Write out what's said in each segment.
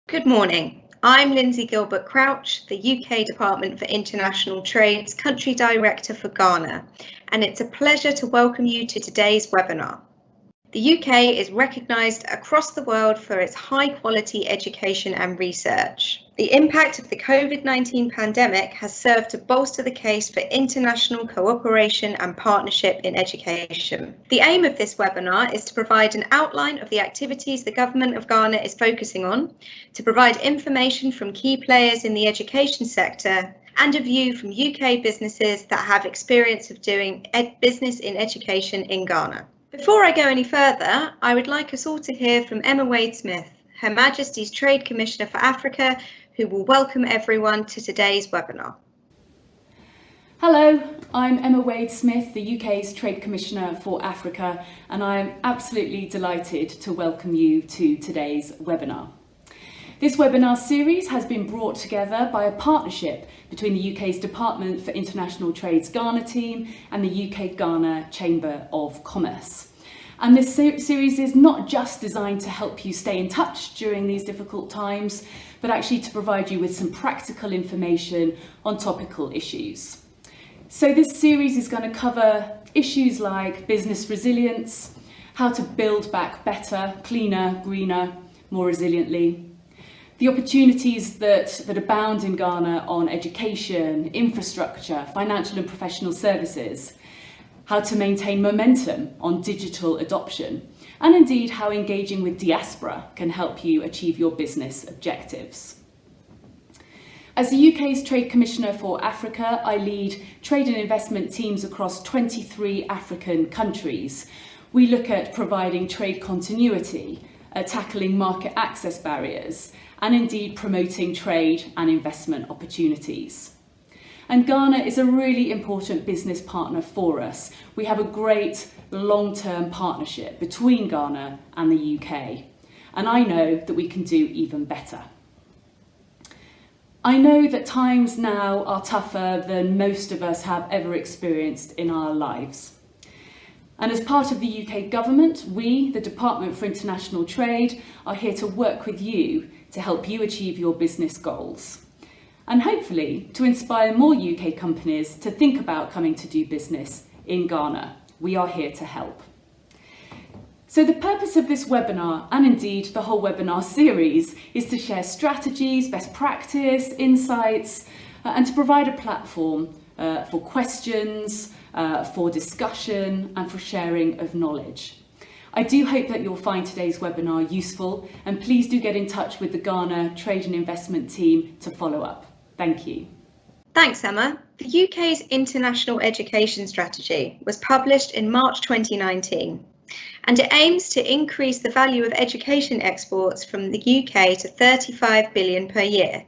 Good morning. I'm Lindsey Gilbert-Crouch, the UK Department for International Trade's Country Director for Ghana, and it's a pleasure to welcome you to today's webinar. The UK is recognised across the world for its high-quality education and research. The impact of the COVID-19 pandemic has served to bolster the case for international cooperation and partnership in education. The aim of this webinar is to provide an outline of the activities the Government of Ghana is focusing on, to provide information from key players in the education sector, and a view from UK businesses that have experience of doing business in education in Ghana. Before I go any further, I would like us all to hear from Emma Wade-Smith, Her Majesty's Trade Commissioner for Africa, who will welcome everyone to today's webinar. Hello, I'm Emma Wade-Smith, the UK's Trade Commissioner for Africa, and I'm absolutely delighted to welcome you to today's webinar. This webinar series has been brought together by a partnership between the UK's Department for International Trade's Ghana team and the UK-Ghana Chamber of Commerce. And this series is not just designed to help you stay in touch during these difficult times, but actually to provide you with some practical information on topical issues. So this series is going to cover issues like business resilience, how to build back better, cleaner, greener, more resiliently, the opportunities that abound in Ghana on education, infrastructure, financial and professional services, how to maintain momentum on digital adoption, and indeed how engaging with diaspora can help you achieve your business objectives. As the UK's Trade Commissioner for Africa, I lead trade and investment teams across 23 African countries. We look at providing trade continuity, tackling market access barriers, and indeed promoting trade and investment opportunities. And Ghana is a really important business partner for us. We have a great long-term partnership between Ghana and the UK, and I know that we can do even better. I know that times now are tougher than most of us have ever experienced in our lives. And as part of the UK government, we, the Department for International Trade, are here to work with you to help you achieve your business goals. And hopefully to inspire more UK companies to think about coming to do business in Ghana. We are here to help. So the purpose of this webinar, and indeed the whole webinar series, is to share strategies, best practice, insights, and to provide a platform for questions, for discussion, and for sharing of knowledge. I do hope that you'll find today's webinar useful, and please do get in touch with the Ghana Trade and Investment team to follow up. Thank you. Thanks, Emma. The UK's International Education Strategy was published in March 2019, and it aims to increase the value of education exports from the UK to 35 billion per year,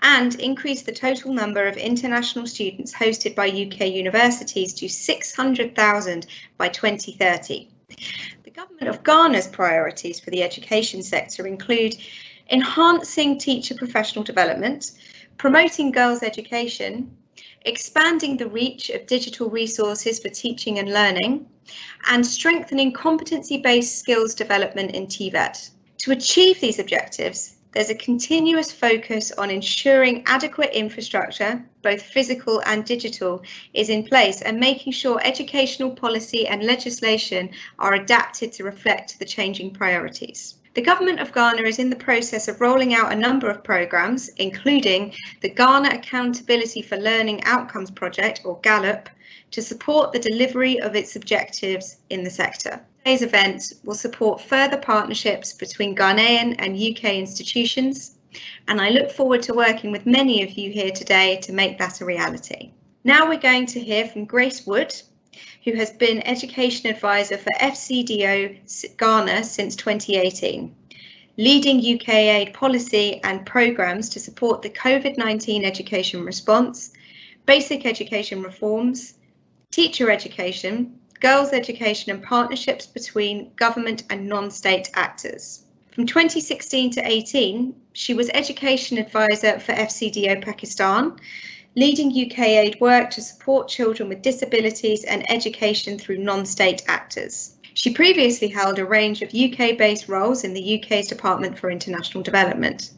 and increase the total number of international students hosted by UK universities to 600,000 by 2030. The Government of Ghana's priorities for the education sector include enhancing teacher professional development, promoting girls' education, expanding the reach of digital resources for teaching and learning, and strengthening competency-based skills development in TVET. To achieve these objectives, there's a continuous focus on ensuring adequate infrastructure, both physical and digital, is in place and making sure educational policy and legislation are adapted to reflect the changing priorities. The Government of Ghana is in the process of rolling out a number of programmes, including the Ghana Accountability for Learning Outcomes Project, or GALLOP, to support the delivery of its objectives in the sector. Today's event will support further partnerships between Ghanaian and UK institutions, and I look forward to working with many of you here today to make that a reality. Now we're going to hear from Grace Wood, who has been Education Advisor for FCDO Ghana since 2018, leading UK aid policy and programmes to support the COVID-19 education response, basic education reforms, teacher education, girls' education and partnerships between government and non-state actors. From 2016 to 18, she was Education Advisor for FCDO Pakistan, leading UK aid work to support children with disabilities and education through non-state actors. She previously held a range of UK-based roles in the UK's Department for International Development.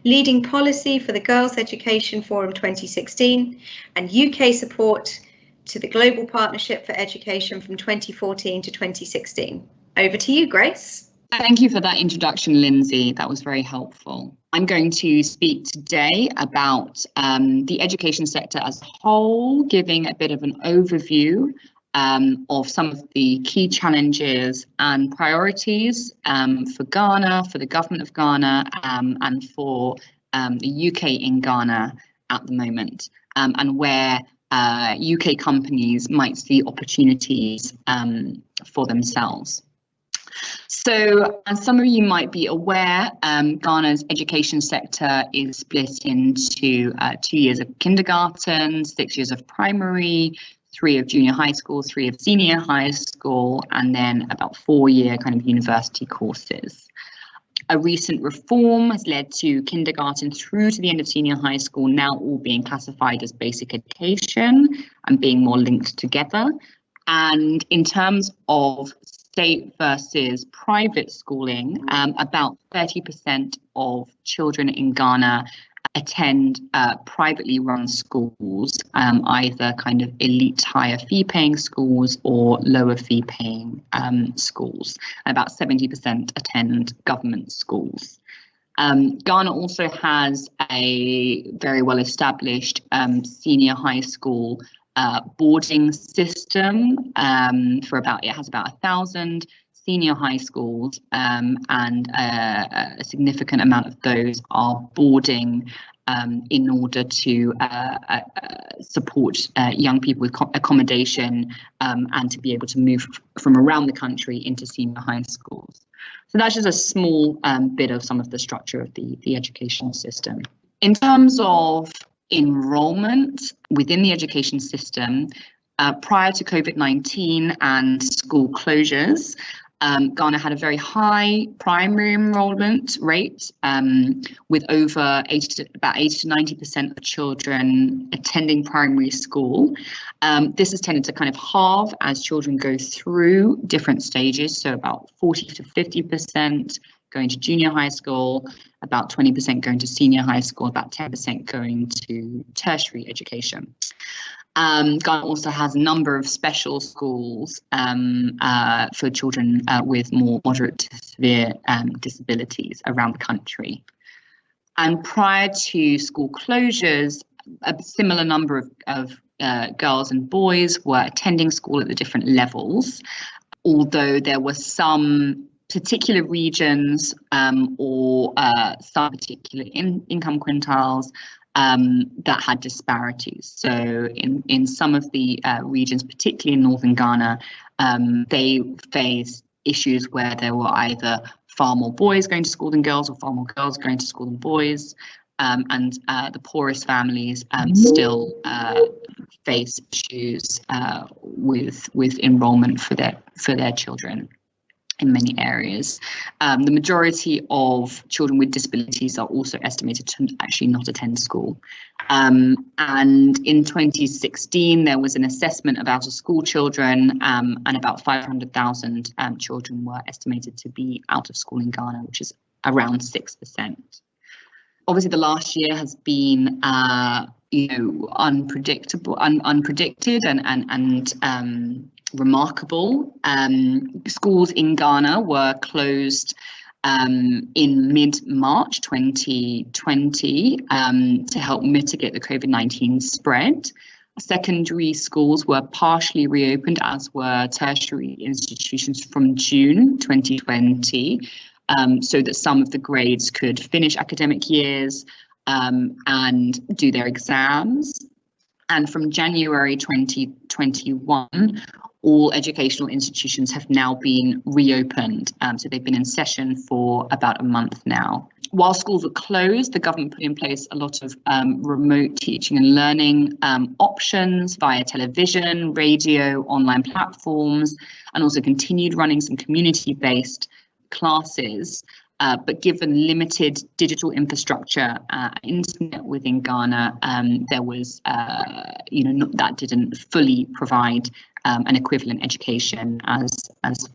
leading policy for the Girls' Education Forum 2016, and UK support to the Global Partnership for Education from 2014 to 2016. Over to you, Grace. Thank you for that introduction, Lindsay. That was very helpful. I'm going to speak today about the education sector as a whole, giving a bit of an overview of some of the key challenges and priorities for Ghana, for the government of Ghana, and for the UK in Ghana at the moment, and where UK companies might see opportunities for themselves. So, as some of you might be aware, Ghana's education sector is split into 2 years of kindergarten, 6 years of primary, 3 of junior high school, 3 of senior high school, and then about 4-year kind of university courses. A recent reform has led to kindergarten through to the end of senior high school now all being classified as basic education and being more linked together. And in terms of state versus private schooling, about 30% of children in Ghana attend privately run schools, either kind of elite higher fee paying schools or lower fee paying schools. And about 70% attend government schools. Ghana also has a very well established senior high school boarding system it has about 1,000 senior high schools, and a significant amount of those are boarding in order to support young people with accommodation and to be able to move from around the country into senior high schools. So that's just a small bit of some of the structure of the education system. In terms of enrollment within the education system, prior to COVID-19 and school closures, Ghana had a very high primary enrollment rate, with over about 80 to 90% of children attending primary school. This has tended to kind of halve as children go through different stages, so about 40 to 50% going to junior high school, about 20% going to senior high school, about 10% going to tertiary education. Ghana also has a number of special schools for children with more moderate to severe disabilities around the country. And prior to school closures, a similar number of girls and boys were attending school at the different levels, although there were some particular regions or some particular income quintiles that had disparities. So in some of the regions, particularly in northern Ghana, they faced issues where there were either far more boys going to school than girls or far more girls going to school than boys. And the poorest families still face issues with enrollment for their children in many areas. The majority of children with disabilities are also estimated to actually not attend school. And in 2016, there was an assessment of out-of-school children, and about 500,000 children were estimated to be out of school in Ghana, which is around 6%. Obviously, the last year has been, unpredicted and remarkable. Schools in Ghana were closed in mid-March 2020 to help mitigate the COVID-19 spread. Secondary schools were partially reopened, as were tertiary institutions from June 2020, so that some of the grades could finish academic years and do their exams. And from January 2021, all educational institutions have now been reopened. So they've been in session for about a month now. While schools were closed, the government put in place a lot of remote teaching and learning options via television, radio, online platforms, and also continued running some community-based classes. But given limited digital infrastructure, internet within Ghana, there was, that didn't fully provide an equivalent education as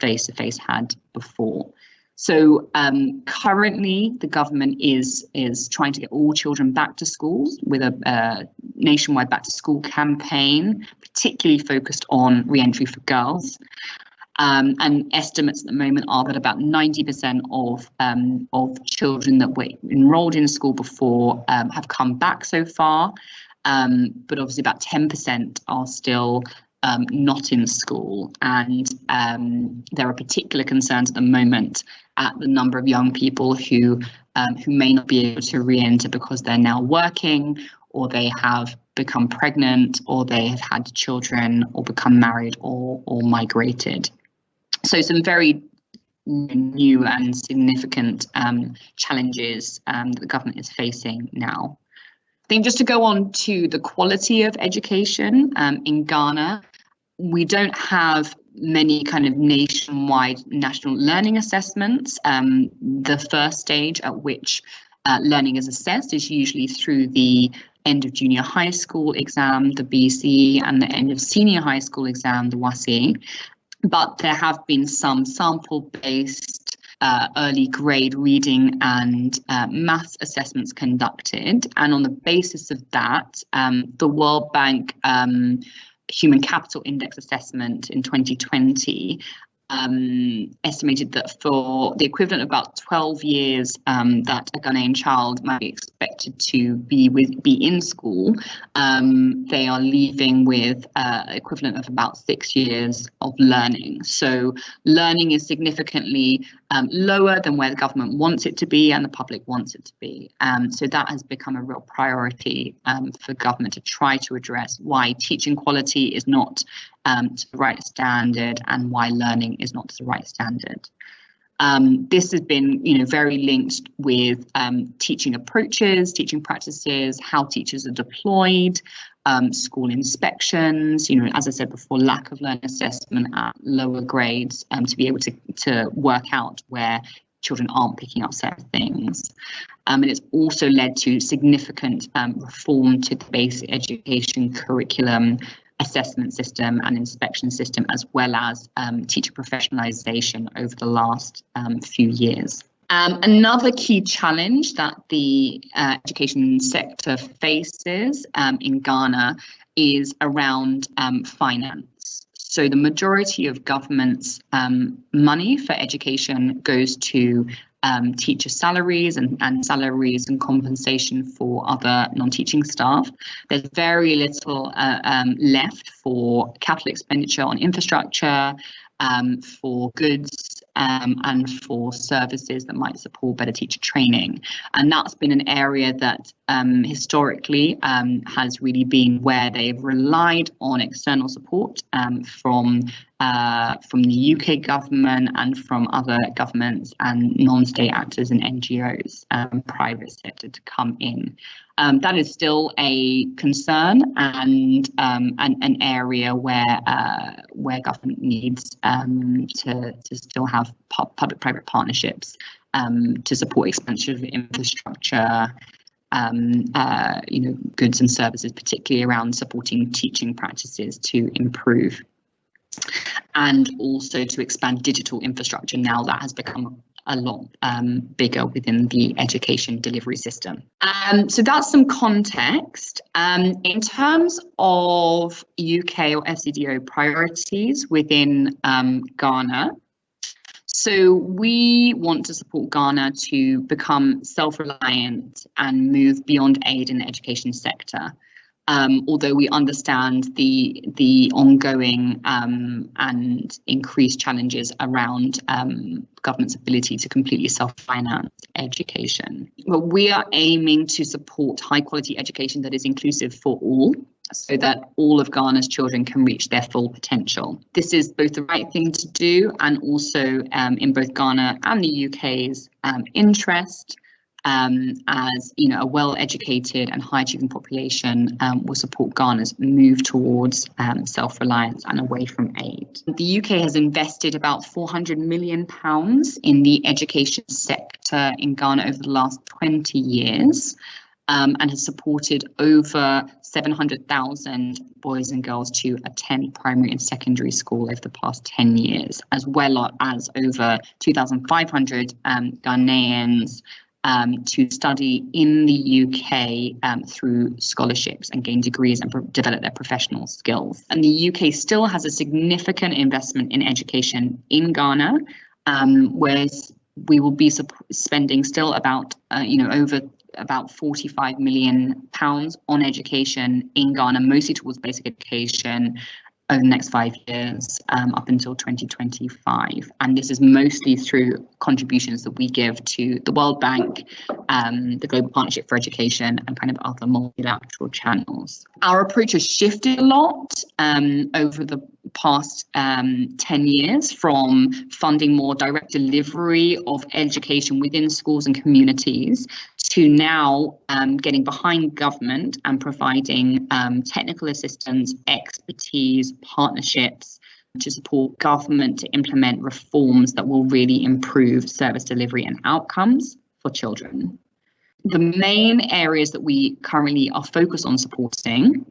face-to-face had before. So currently the government is trying to get all children back to schools with a nationwide back to school campaign, particularly focused on re-entry for girls. And estimates at the moment are that about 90% of children that were enrolled in school before have come back so far, but obviously about 10% are still not in school, and there are particular concerns at the moment at the number of young people who may not be able to re-enter because they're now working, or they have become pregnant, or they have had children, or become married, or migrated. So some very new and significant challenges that the government is facing now. I think just to go on to the quality of education in Ghana, we don't have many kind of nationwide national learning assessments. The first stage at which learning is assessed is usually through the end of junior high school exam, the BC, and the end of senior high school exam, the WASI. But there have been some sample-based early grade reading and maths assessments conducted. And on the basis of that, the World Bank Human Capital Index assessment in 2020 estimated that for the equivalent of about 12 years that a Ghanaian child might be expected to be in school, they are leaving with equivalent of about 6 years of learning. So learning is significantly lower than where the government wants it to be and the public wants it to be. So that has become a real priority for government to try to address why teaching quality is not to the right standard and why learning is not to the right standard. This has been, very linked with teaching approaches, teaching practices, how teachers are deployed, school inspections, as I said before, lack of learning assessment at lower grades to be able to work out where children aren't picking up certain things. And it's also led to significant reform to the basic education curriculum, assessment system and inspection system, as well as teacher professionalisation over the last few years. Another key challenge that the education sector faces in Ghana is around finance. So the majority of government's money for education goes to teacher salaries and salaries and compensation for other non-teaching staff. There's very little left for capital expenditure on infrastructure, for goods and for services that might support better teacher training. And that's been an area that historically has really been where they've relied on external support from the UK government and from other governments and non-state actors and NGOs, private sector, to come in. That is still a concern and an area where government needs to still have public-private partnerships to support expansion of infrastructure, goods and services, particularly around supporting teaching practices to improve, and also to expand digital infrastructure. Now that has become a lot bigger within the education delivery system. So that's some context. In terms of UK or FCDO priorities within Ghana, so we want to support Ghana to become self-reliant and move beyond aid in the education sector. Although we understand the ongoing and increased challenges around government's ability to completely self-finance education. But we are aiming to support high quality education that is inclusive for all, so that all of Ghana's children can reach their full potential. This is both the right thing to do and also in both Ghana and the UK's interest. As a well-educated and high-achieving population will support Ghana's move towards self-reliance and away from aid. The UK has invested about £400 million in the education sector in Ghana over the last 20 years. and has supported over 700,000 boys and girls to attend primary and secondary school over the past 10 years, as well as over 2,500 Ghanaians to study in the UK through scholarships and gain degrees and develop their professional skills. And the UK still has a significant investment in education in Ghana, whereas we will be spending still about, over about £45 million on education in Ghana, mostly towards basic education over the next 5 years, up until 2025. And this is mostly through contributions that we give to the World Bank, the Global Partnership for Education, and kind of other multilateral channels. Our approach has shifted a lot over the past 10 years, from funding more direct delivery of education within schools and communities to now getting behind government and providing technical assistance, expertise, partnerships to support government to implement reforms that will really improve service delivery and outcomes for children. The main areas that we currently are focused on supporting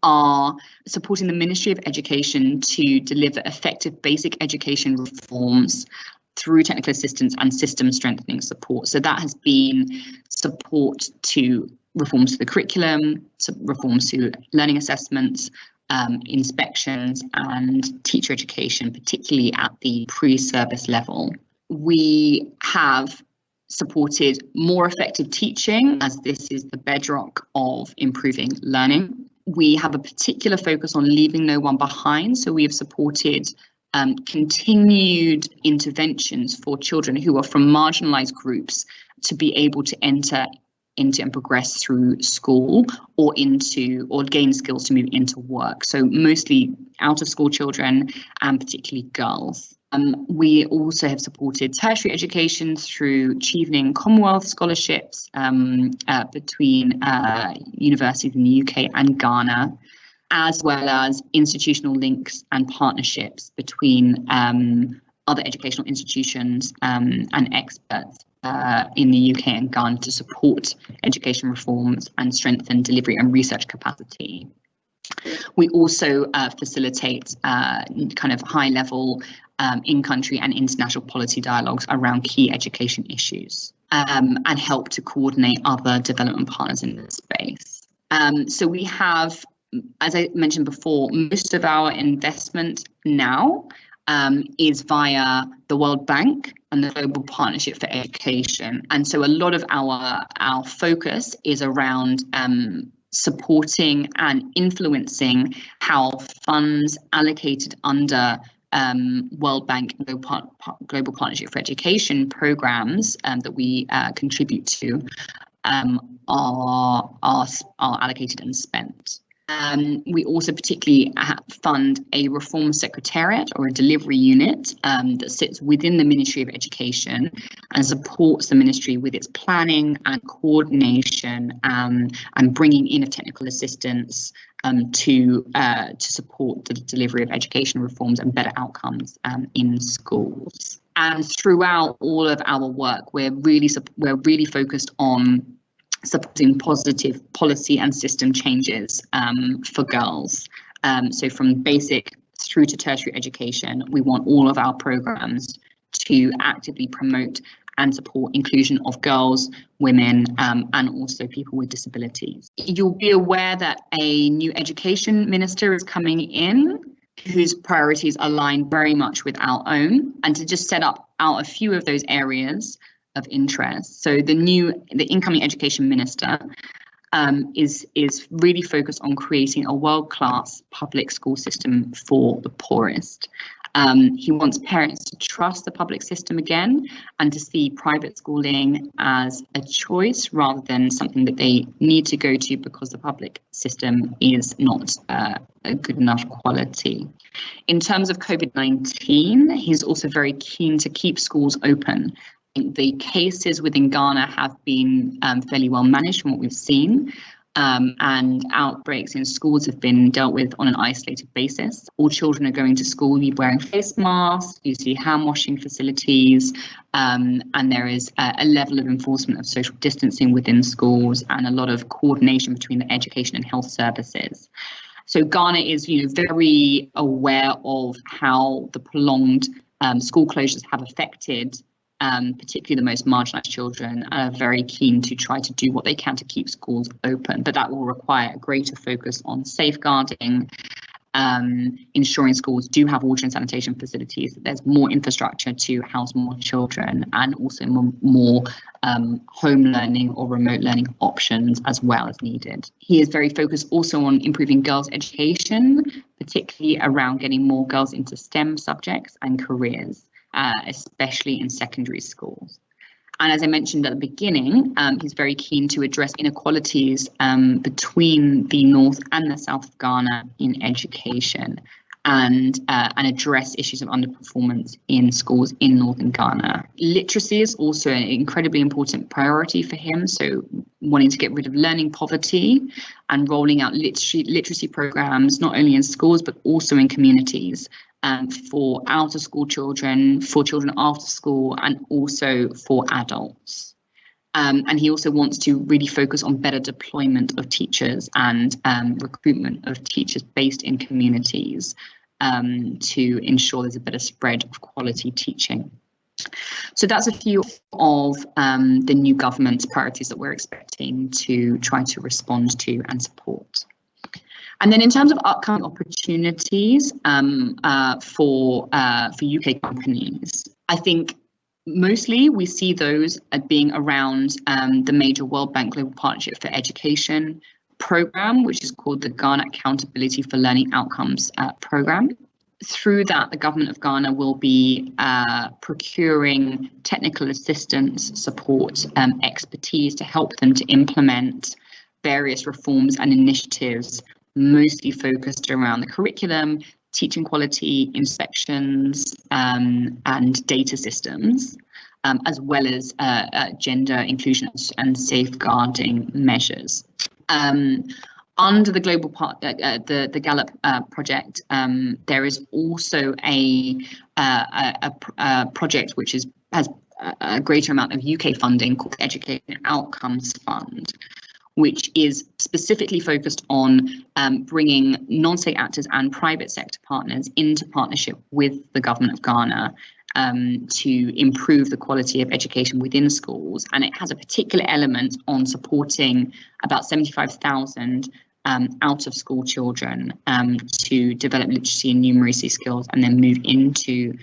are supporting the Ministry of Education to deliver effective basic education reforms through technical assistance and system strengthening support. So that has been support to reforms to the curriculum, reforms to learning assessments, inspections and teacher education, particularly at the pre-service level. We have supported more effective teaching, as this is the bedrock of improving learning. We have a particular focus on leaving no one behind, so we have supported continued interventions for children who are from marginalised groups to be able to enter into and progress through school or gain skills to move into work. So mostly out of school children and particularly girls. We also have supported tertiary education through achieving Commonwealth scholarships between universities in the UK and Ghana, as well as institutional links and partnerships between other educational institutions and experts in the UK and Ghana to support education reforms and strengthen delivery and research capacity. We also facilitate kind of high-level in-country and international policy dialogues around key education issues and help to coordinate other development partners in this space. So we have, as I mentioned before, most of our investment now is via the World Bank and the Global Partnership for Education. And so a lot of our focus is around supporting and influencing how funds allocated under World Bank and Global Partnership for Education programs that we contribute to are allocated and spent. We also particularly fund a reform secretariat or a delivery unit that sits within the Ministry of Education and supports the ministry with its planning and coordination and bringing in of technical assistance to support the delivery of education reforms and better outcomes in schools. And throughout all of our work, we're really focused on supporting positive policy and system changes for girls. So from basic through to tertiary education, we want all of our programs to actively promote and support inclusion of girls, women, and also people with disabilities. You'll be aware that a new education minister is coming in, whose priorities align very much with our own, and to just set up out a few of those areas of interest. So the incoming education minister is really focused on creating a world-class public school system for the poorest. He wants parents to trust the public system again and to see private schooling as a choice rather than something that they need to go to because the public system is not a good enough quality. In terms of COVID-19, he's also very keen to keep schools open. The cases within Ghana have been fairly well managed from what we've seen. and outbreaks in schools have been dealt with on an isolated basis. All children are going to school wearing face masks, you see hand washing facilities, and there is a level of enforcement of social distancing within schools and a lot of coordination between the education and health services. So Ghana is, very aware of how the prolonged school closures have affected particularly the most marginalised children, are very keen to try to do what they can to keep schools open. But that will require a greater focus on safeguarding, ensuring schools do have water and sanitation facilities, that there's more infrastructure to house more children, and also more home learning or remote learning options as well as needed. He is very focused also on improving girls' education, particularly around getting more girls into STEM subjects and careers, especially in secondary schools. And as I mentioned at the beginning, he's very keen to address inequalities between the North and the South of Ghana in education, and address issues of underperformance in schools in Northern Ghana. Literacy is also an incredibly important priority for him, so wanting to get rid of learning poverty and rolling out literacy programs, not only in schools, but also in communities. For out-of-school children, for children after school, and also for adults. And he also wants to really focus on better deployment of teachers and recruitment of teachers based in communities to ensure there's a better spread of quality teaching. So that's a few of the new government's priorities that we're expecting to try to respond to and support. And then in terms of upcoming opportunities for UK companies, I think mostly we see those as being around the major World Bank Global Partnership for Education program, which is called the Ghana Accountability for Learning Outcomes program. Through that, the government of Ghana will be procuring technical assistance, support, expertise to help them to implement various reforms and initiatives, mostly focused around the curriculum, teaching quality, inspections, and data systems, as well as gender inclusion and safeguarding measures. Under the global part, the Gallup project, there is also a project which has a greater amount of UK funding called the Education Outcomes Fund, which is specifically focused on bringing non-state actors and private sector partners into partnership with the government of Ghana to improve the quality of education within schools. And it has a particular element on supporting about 75,000 out-of-school children to develop literacy and numeracy skills and then move into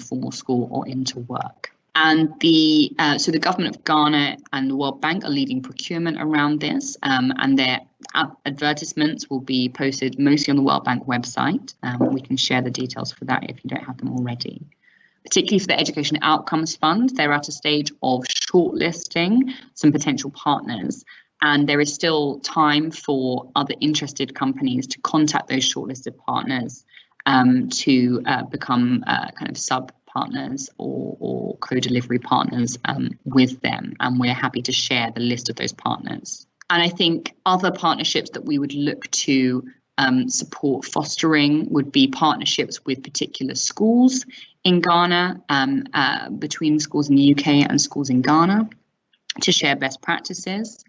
formal school or into work. And so the government of Ghana and the World Bank are leading procurement around this, and their advertisements will be posted mostly on the World Bank website. We can share the details for that if you don't have them already. Particularly for the Education Outcomes Fund, they're at a stage of shortlisting some potential partners, and there is still time for other interested companies to contact those shortlisted partners to become kind of sub-partners or co-delivery partners with them, and we're happy to share the list of those partners. And I think other partnerships that we would look to support fostering would be partnerships with particular schools in Ghana, between schools in the UK and schools in Ghana, to share best practices,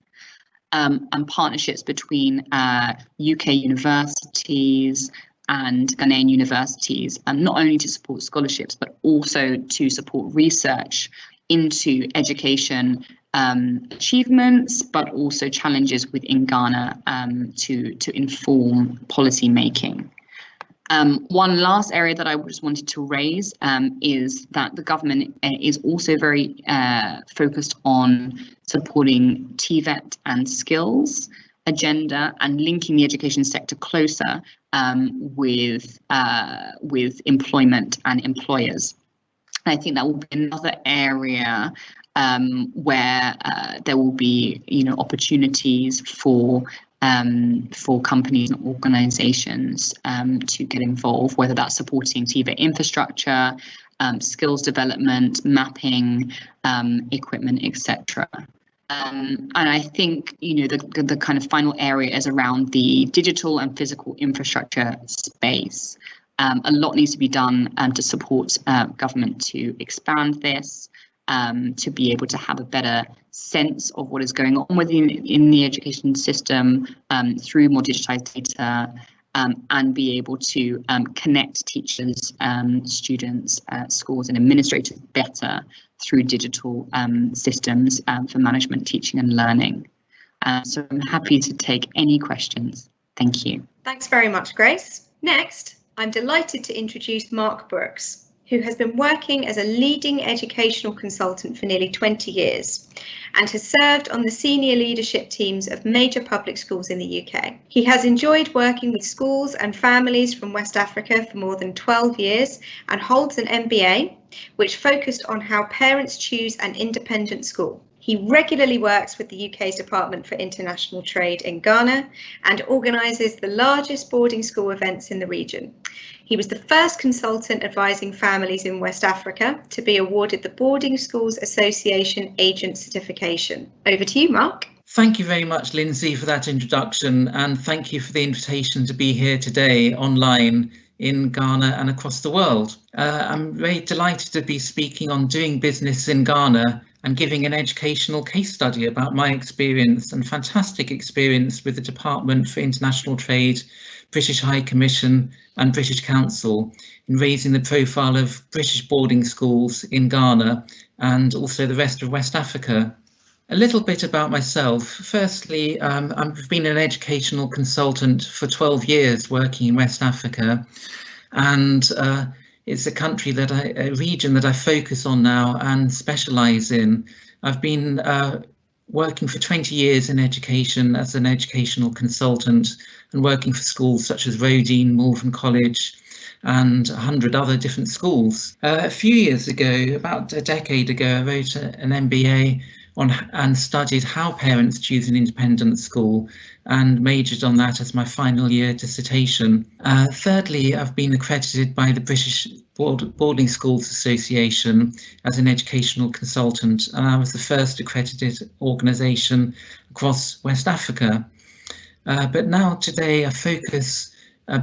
and partnerships between UK universities and Ghanaian universities, not only to support scholarships, but also to support research into education achievements, but also challenges within Ghana to inform policy making. One last area that I just wanted to raise is that the government is also very focused on supporting TVET and skills agenda and linking the education sector closer with employment and employers. And I think that will be another area where there will be, opportunities for companies and organisations to get involved, whether that's supporting TVET infrastructure, skills development, mapping, equipment, etc. And I think, the kind of final area is around the digital and physical infrastructure space. A lot needs to be done to support government to expand this, to be able to have a better sense of what is going on in the education system through more digitized data, and be able to connect teachers, students, schools and administrators better through digital systems for management, teaching and learning. So I'm happy to take any questions. Thank you. Thanks very much, Grace. Next, I'm delighted to introduce Mark Brooks, who has been working as a leading educational consultant for nearly 20 years and has served on the senior leadership teams of major public schools in the UK. He has enjoyed working with schools and families from West Africa for more than 12 years and holds an MBA, which focused on how parents choose an independent school. He regularly works with the UK's Department for International Trade in Ghana and organises the largest boarding school events in the region. He was the first consultant advising families in West Africa to be awarded the Boarding Schools Association Agent Certification. Over to you, Mark. Thank you very much, Lindsay, for that introduction, and thank you for the invitation to be here today online in Ghana and across the world. I'm very delighted to be speaking on doing business in Ghana and giving an educational case study about my experience and fantastic experience with the Department for International Trade, British High Commission and British Council in raising the profile of British boarding schools in Ghana and also the rest of West Africa. A little bit about myself. Firstly, I've been an educational consultant for 12 years working in West Africa, and it's a region that I focus on now and specialise in. I've been working for 20 years in education as an educational consultant and working for schools such as Rodine, Malvern College and 100 other different schools. A few years ago, about a decade ago, I wrote an MBA and studied how parents choose an independent school and majored on that as my final year dissertation. Thirdly, I've been accredited by the British Boarding Schools Association as an educational consultant, and I was the first accredited organisation across West Africa. But now today I focus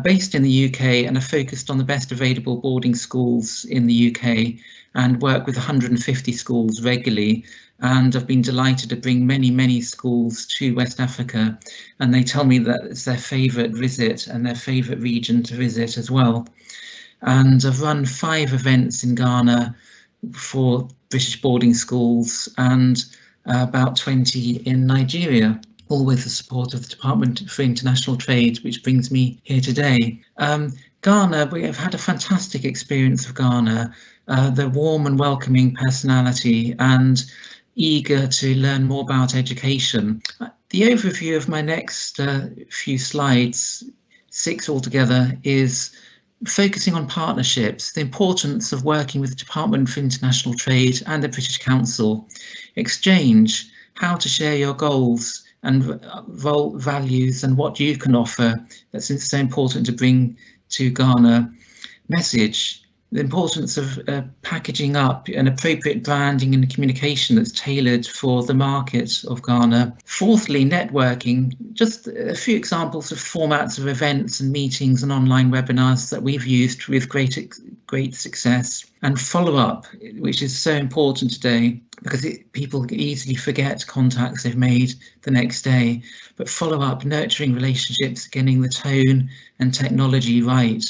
based in the UK, and I focused on the best available boarding schools in the UK and work with 150 schools regularly. And I've been delighted to bring many schools to West Africa, and they tell me that it's their favourite visit and their favourite region to visit as well. And I've run 5 events in Ghana for British boarding schools and about 20 in Nigeria, all with the support of the Department for International Trade, which brings me here today. Ghana, we have had a fantastic experience of Ghana. They're warm and welcoming personality and eager to learn more about education. The overview of my next few slides, 6 altogether, is focusing on partnerships, the importance of working with the Department for International Trade and the British Council, exchange, how to share your goals and values and what you can offer that's so important to bring to Ghana, message, the importance of packaging up an appropriate branding and communication that's tailored for the market of Ghana. Fourthly, networking, just a few examples of formats of events and meetings and online webinars that we've used with great success. And follow-up, which is so important today because people easily forget contacts they've made the next day, but follow-up, nurturing relationships, getting the tone and technology right.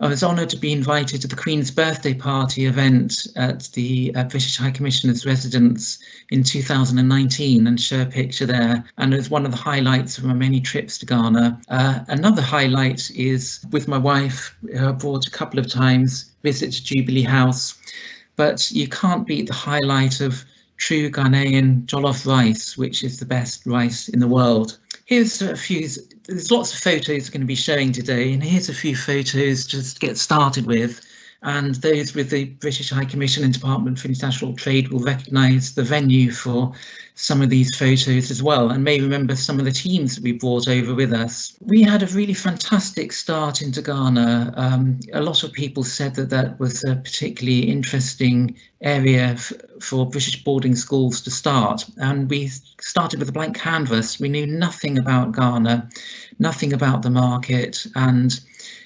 I was honoured to be invited to the Queen's birthday party event at the British High Commissioner's residence in 2019 and share a picture there. And it was one of the highlights of my many trips to Ghana. Another highlight is with my wife, who I brought a couple of times, visit to Jubilee House. But you can't beat the highlight of true Ghanaian jollof rice, which is the best rice in the world. Here's a few, there's lots of photos I'm going to be showing today, and here's a few photos just to get started with. And those with the British High Commission and Department for International Trade will recognise the venue for some of these photos as well, and may remember some of the teams that we brought over with us. We had a really fantastic start into Ghana. A lot of people said that that was a particularly interesting area for British boarding schools to start, and we started with a blank canvas. We knew nothing about Ghana, nothing about the market, and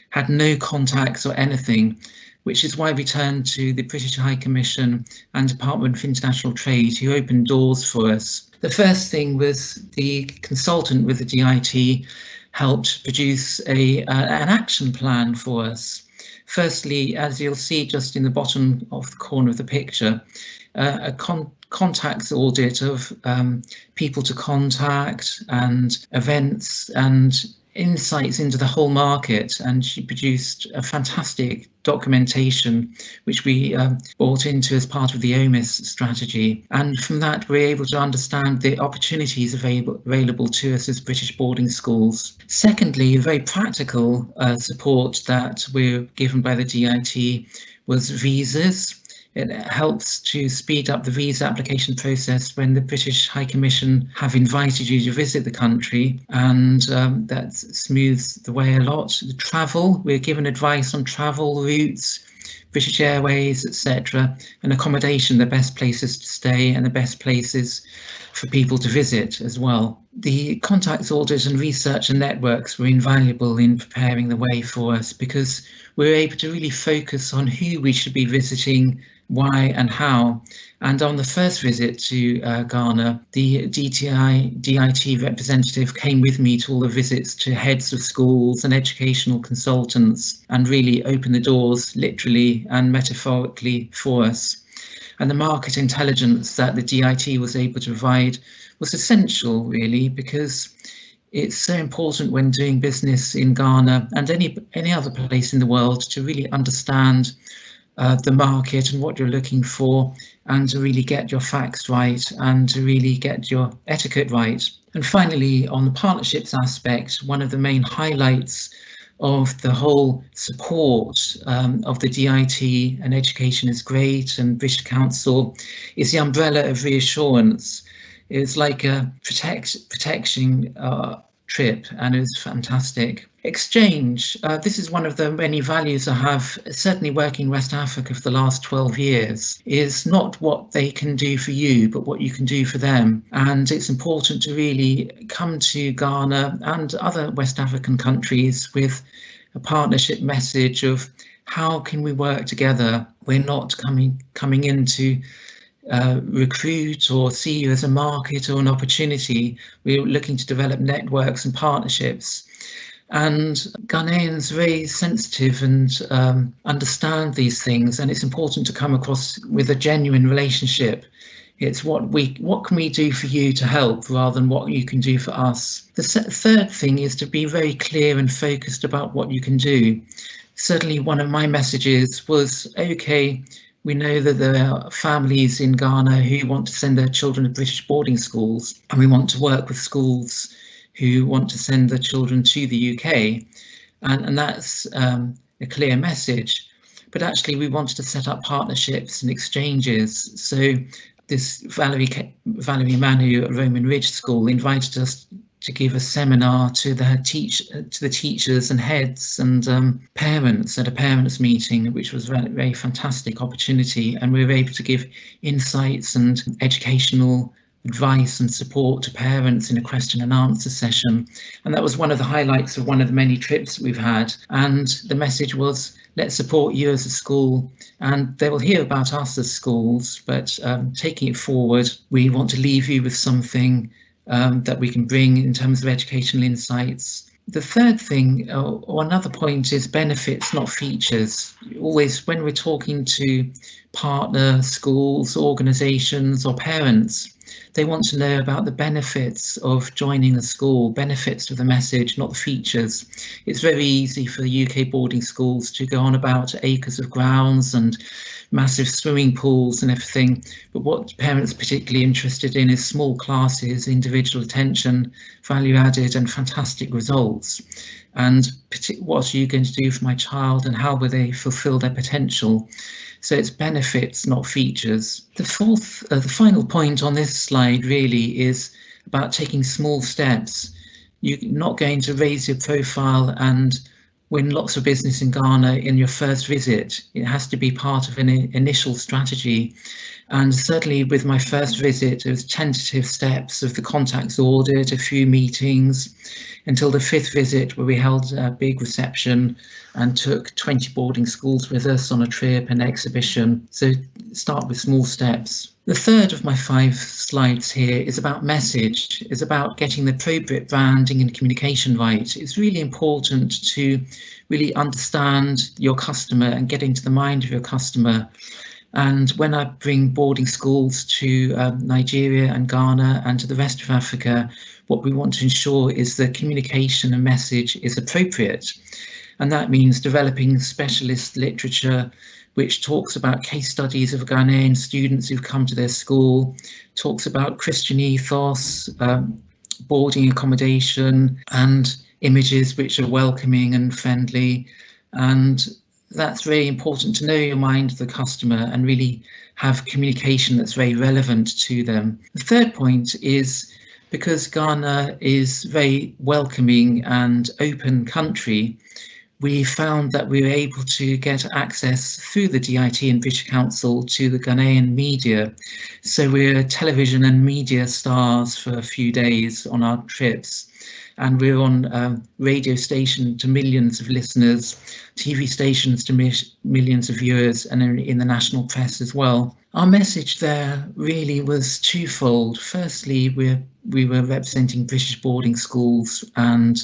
had no contacts or anything, which is why we turned to the British High Commission and Department for International Trade, who opened doors for us. The first thing was the consultant with the DIT helped produce an action plan for us. Firstly, as you'll see just in the bottom of the corner of the picture, a contacts audit of people to contact and events and insights into the whole market, and she produced a fantastic documentation which we brought into as part of the OMIS strategy, and from that we're able to understand the opportunities available to us as British boarding schools. Secondly, very practical support that we're given by the DIT was visas. It helps to speed up the visa application process when the British High Commission have invited you to visit the country, and that smooths the way a lot. The travel, we're given advice on travel routes, British Airways, etc., and accommodation, the best places to stay and the best places for people to visit as well. The contacts audit and research and networks were invaluable in preparing the way for us, because we were able to really focus on who we should be visiting, why and how. And on the first visit to Ghana, the DIT representative came with me to all the visits to heads of schools and educational consultants, and really opened the doors literally and metaphorically for us. And the market intelligence that the DIT was able to provide was essential, really, because it's so important when doing business in Ghana and any other place in the world to really understand the market and what you're looking for, and to really get your facts right and to really get your etiquette right. And finally, on the partnerships aspect, one of the main highlights of the whole support of the DIT and Education is Great and British Council is the umbrella of reassurance. It's like a protection trip, and it was fantastic. Exchange, this is one of the many values I have, certainly working in West Africa for the last 12 years, is not what they can do for you, but what you can do for them. And it's important to really come to Ghana and other West African countries with a partnership message of how can we work together. We're not coming in to recruit or see you as a market or an opportunity. We're looking to develop networks and partnerships. And Ghanaians are very sensitive and understand these things, and it's important to come across with a genuine relationship. It's what can we do for you to help, rather than what you can do for us. The third thing is to be very clear and focused about what you can do. Certainly one of my messages was, okay, we know that there are families in Ghana who want to send their children to British boarding schools, and we want to work with schools who want to send their children to the UK, and that's a clear message. But actually we wanted to set up partnerships and exchanges. So this Valerie Manu at Roman Ridge School invited us to give a seminar to the teachers and heads and parents at a parents' meeting, which was a very fantastic opportunity, and we were able to give insights and educational advice and support to parents in a question and answer session. And that was one of the highlights of one of the many trips that we've had. And the message was, let's support you as a school, and they will hear about us as schools, but taking it forward, we want to leave you with something that we can bring in terms of educational insights. The third thing, or another point, is benefits, not features. Always when we're talking to partner schools, organisations or parents, they want to know about the benefits of joining the school, benefits to the message, not the features. It's very easy for the UK boarding schools to go on about acres of grounds and massive swimming pools and everything, but what parents are particularly interested in is small classes, individual attention, value added and fantastic results. and what are you going to do for my child, and how will they fulfill their potential? So it's benefits, not features. The final point on this slide really is about taking small steps. You're not going to raise your profile and win lots of business in Ghana in your first visit. It has to be part of an initial strategy. And certainly with my first visit, it was tentative steps of the contacts ordered, a few meetings, until the 5th visit, where we held a big reception and took 20 boarding schools with us on a trip and exhibition. So start with small steps. The third of my 5 slides here is about message. It's about getting the appropriate branding and communication right. It's really important to really understand your customer and get into the mind of your customer. And when I bring boarding schools to Nigeria and Ghana and to the rest of Africa, what we want to ensure is the communication and message is appropriate. And that means developing specialist literature which talks about case studies of Ghanaian students who've come to their school, talks about Christian ethos, boarding accommodation, and images which are welcoming and friendly. And that's very important to know your mind of the customer and really have communication that's very relevant to them. The third point is, because Ghana is very welcoming and open country, we found that we were able to get access through the DIT and British Council to the Ghanaian media. So we're television and media stars for a few days on our trips. And we're on a radio station to millions of listeners, TV stations to millions of viewers, and in the national press as well. Our message there really was twofold. Firstly, we were representing British boarding schools and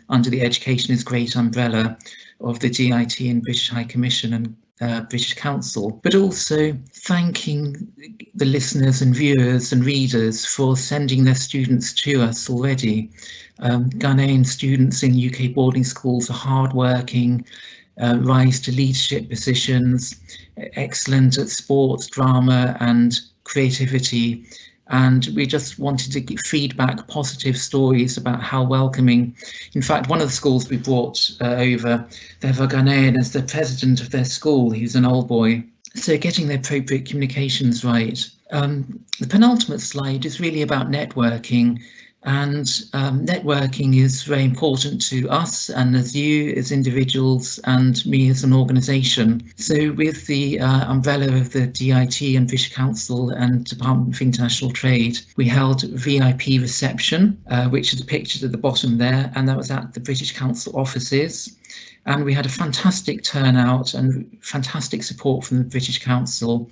under the Education is Great umbrella of the DIT and British High Commission and British Council, but also thanking the listeners and viewers and readers for sending their students to us already. Ghanaian students in UK boarding schools are hardworking, rise to leadership positions, excellent at sports, drama and creativity. And we just wanted to give feedback, positive stories about how welcoming. In fact, one of the schools we brought over, they have a Ghanaian as the president of their school. He's an old boy. So getting the appropriate communications right. The penultimate slide is really about networking. And networking is very important to us and as you as individuals and me as an organisation. So with the umbrella of the DIT and British Council and Department of International Trade, we held VIP reception, which is pictured at the bottom there, and that was at the British Council offices. And we had a fantastic turnout and fantastic support from the British Council.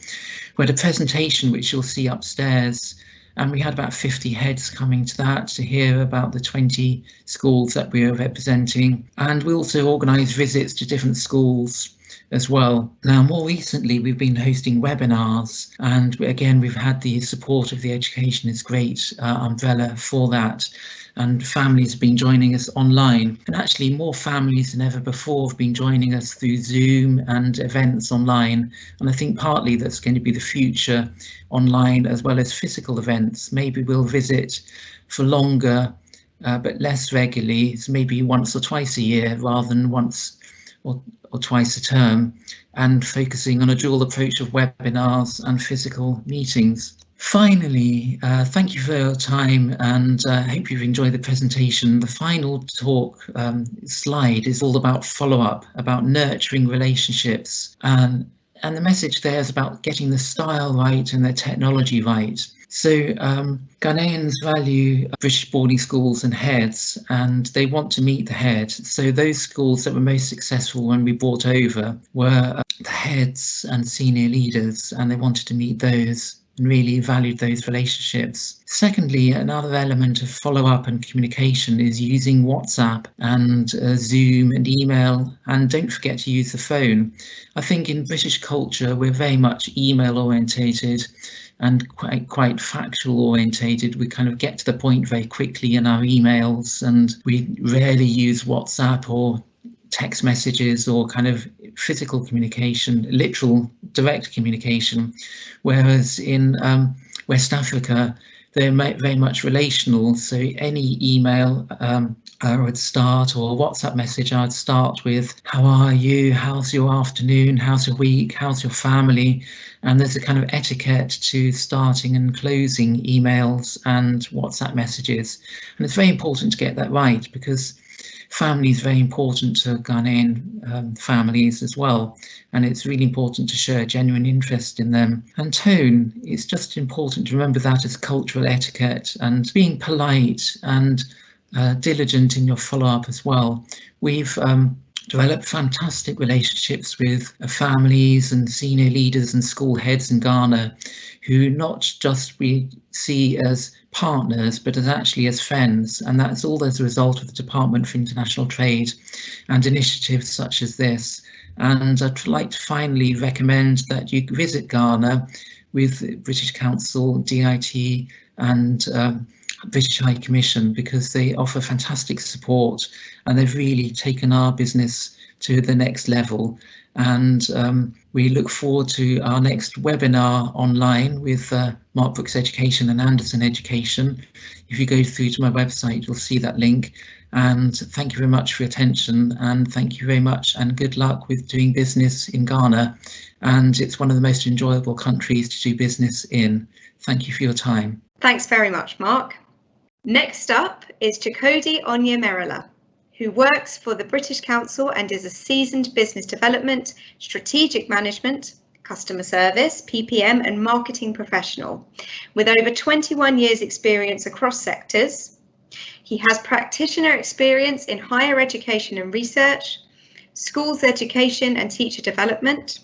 We had a presentation which you'll see upstairs. And we had about 50 heads coming to that to hear about the 20 schools that we were representing. And we also organised visits to different schools as well. Now, more recently, we've been hosting webinars. And again, we've had the support of the Education is Great umbrella for that. And families have been joining us online. And actually more families than ever before have been joining us through Zoom and events online. And I think partly that's going to be the future, online as well as physical events. Maybe we'll visit for longer, but less regularly. It's maybe once or twice a year rather than once or twice a term, and focusing on a dual approach of webinars and physical meetings. Finally, thank you for your time, and I hope you've enjoyed the presentation. The final talk slide is all about follow-up, about nurturing relationships. And the message there is about getting the style right and the technology right. So Ghanaians value British boarding schools and heads, and they want to meet the head. So those schools that were most successful when we brought over were the heads and senior leaders, and they wanted to meet those and really valued those relationships. Secondly, another element of follow-up and communication is using WhatsApp and Zoom and email, and don't forget to use the phone. I think in British culture, we're very much email orientated and quite factual orientated. We kind of get to the point very quickly in our emails, and we rarely use WhatsApp or text messages or kind of physical communication, literal direct communication, whereas in West Africa they're very much relational. So any email I would start, or WhatsApp message, I'd start with, how are you? How's your afternoon? How's your week? How's your family? And there's a kind of etiquette to starting and closing emails and WhatsApp messages. And it's very important to get that right, because family is very important to Ghanaian families as well. And it's really important to show a genuine interest in them. And tone, it's just important to remember that as cultural etiquette, and being polite and diligent in your follow-up as well. We've developed fantastic relationships with families and senior leaders and school heads in Ghana, who not just we see as partners, but as friends. And that's all as a result of the Department for International Trade and initiatives such as this. And I'd like to finally recommend that you visit Ghana with British Council, DIT and British High Commission, because they offer fantastic support and they've really taken our business to the next level. And we look forward to our next webinar online with Mark Brooks Education and Anderson Education. If you go through to my website, you'll see that link. And thank you very much for your attention, and thank you very much and good luck with doing business in Ghana. And it's one of the most enjoyable countries to do business in. Thank you for your time. Thanks very much, Mark. Next up is Chikodi Onyemerela, who works for the British Council and is a seasoned business development, strategic management, customer service, PPM and marketing professional with over 21 years experience across sectors. He has practitioner experience in higher education and research, schools education and teacher development,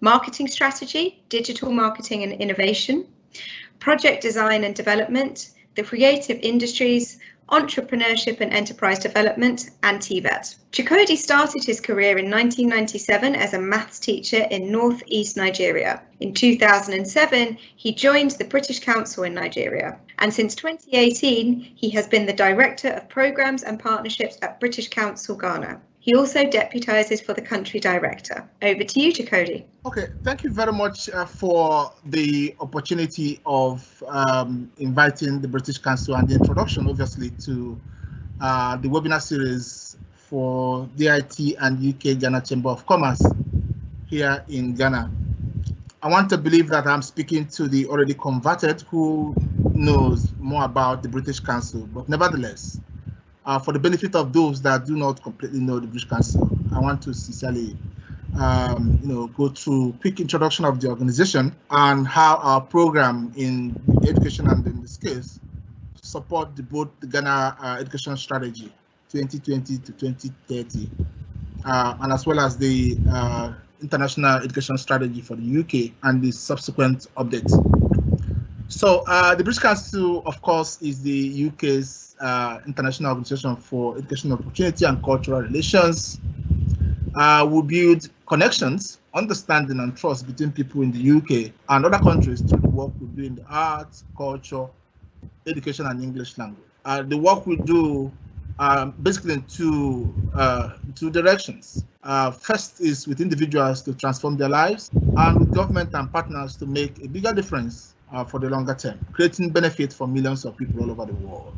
marketing strategy, digital marketing and innovation, project design and development, the creative industries, entrepreneurship and enterprise development, and TVET. Chikodi started his career in 1997 as a maths teacher in northeast Nigeria. In 2007, he joined the British Council in Nigeria. And since 2018, he has been the Director of Programs and Partnerships at British Council Ghana. He also deputises for the country director. Over to you, Chikodi. Okay, thank you very much for the opportunity of inviting the British Council and the introduction, obviously, to the webinar series for DIT and UK Ghana Chamber of Commerce here in Ghana. I want to believe that I'm speaking to the already converted who knows more about the British Council, but nevertheless, for the benefit of those that do not completely know the British Council, I want to sincerely go through a quick introduction of the organization and how our program in education and in this case support both the Ghana education strategy 2020 to 2030 and as well as the international education strategy for the UK and the subsequent updates. So the British Council, of course, is the UK's international organization for educational opportunity and cultural relations. We build connections, understanding and trust between people in the UK and other countries through the work we do in the arts, culture, education and English language. The work we do basically in two directions. First is with individuals to transform their lives, and with government and partners to make a bigger difference for the longer term, creating benefit for millions of people all over the world.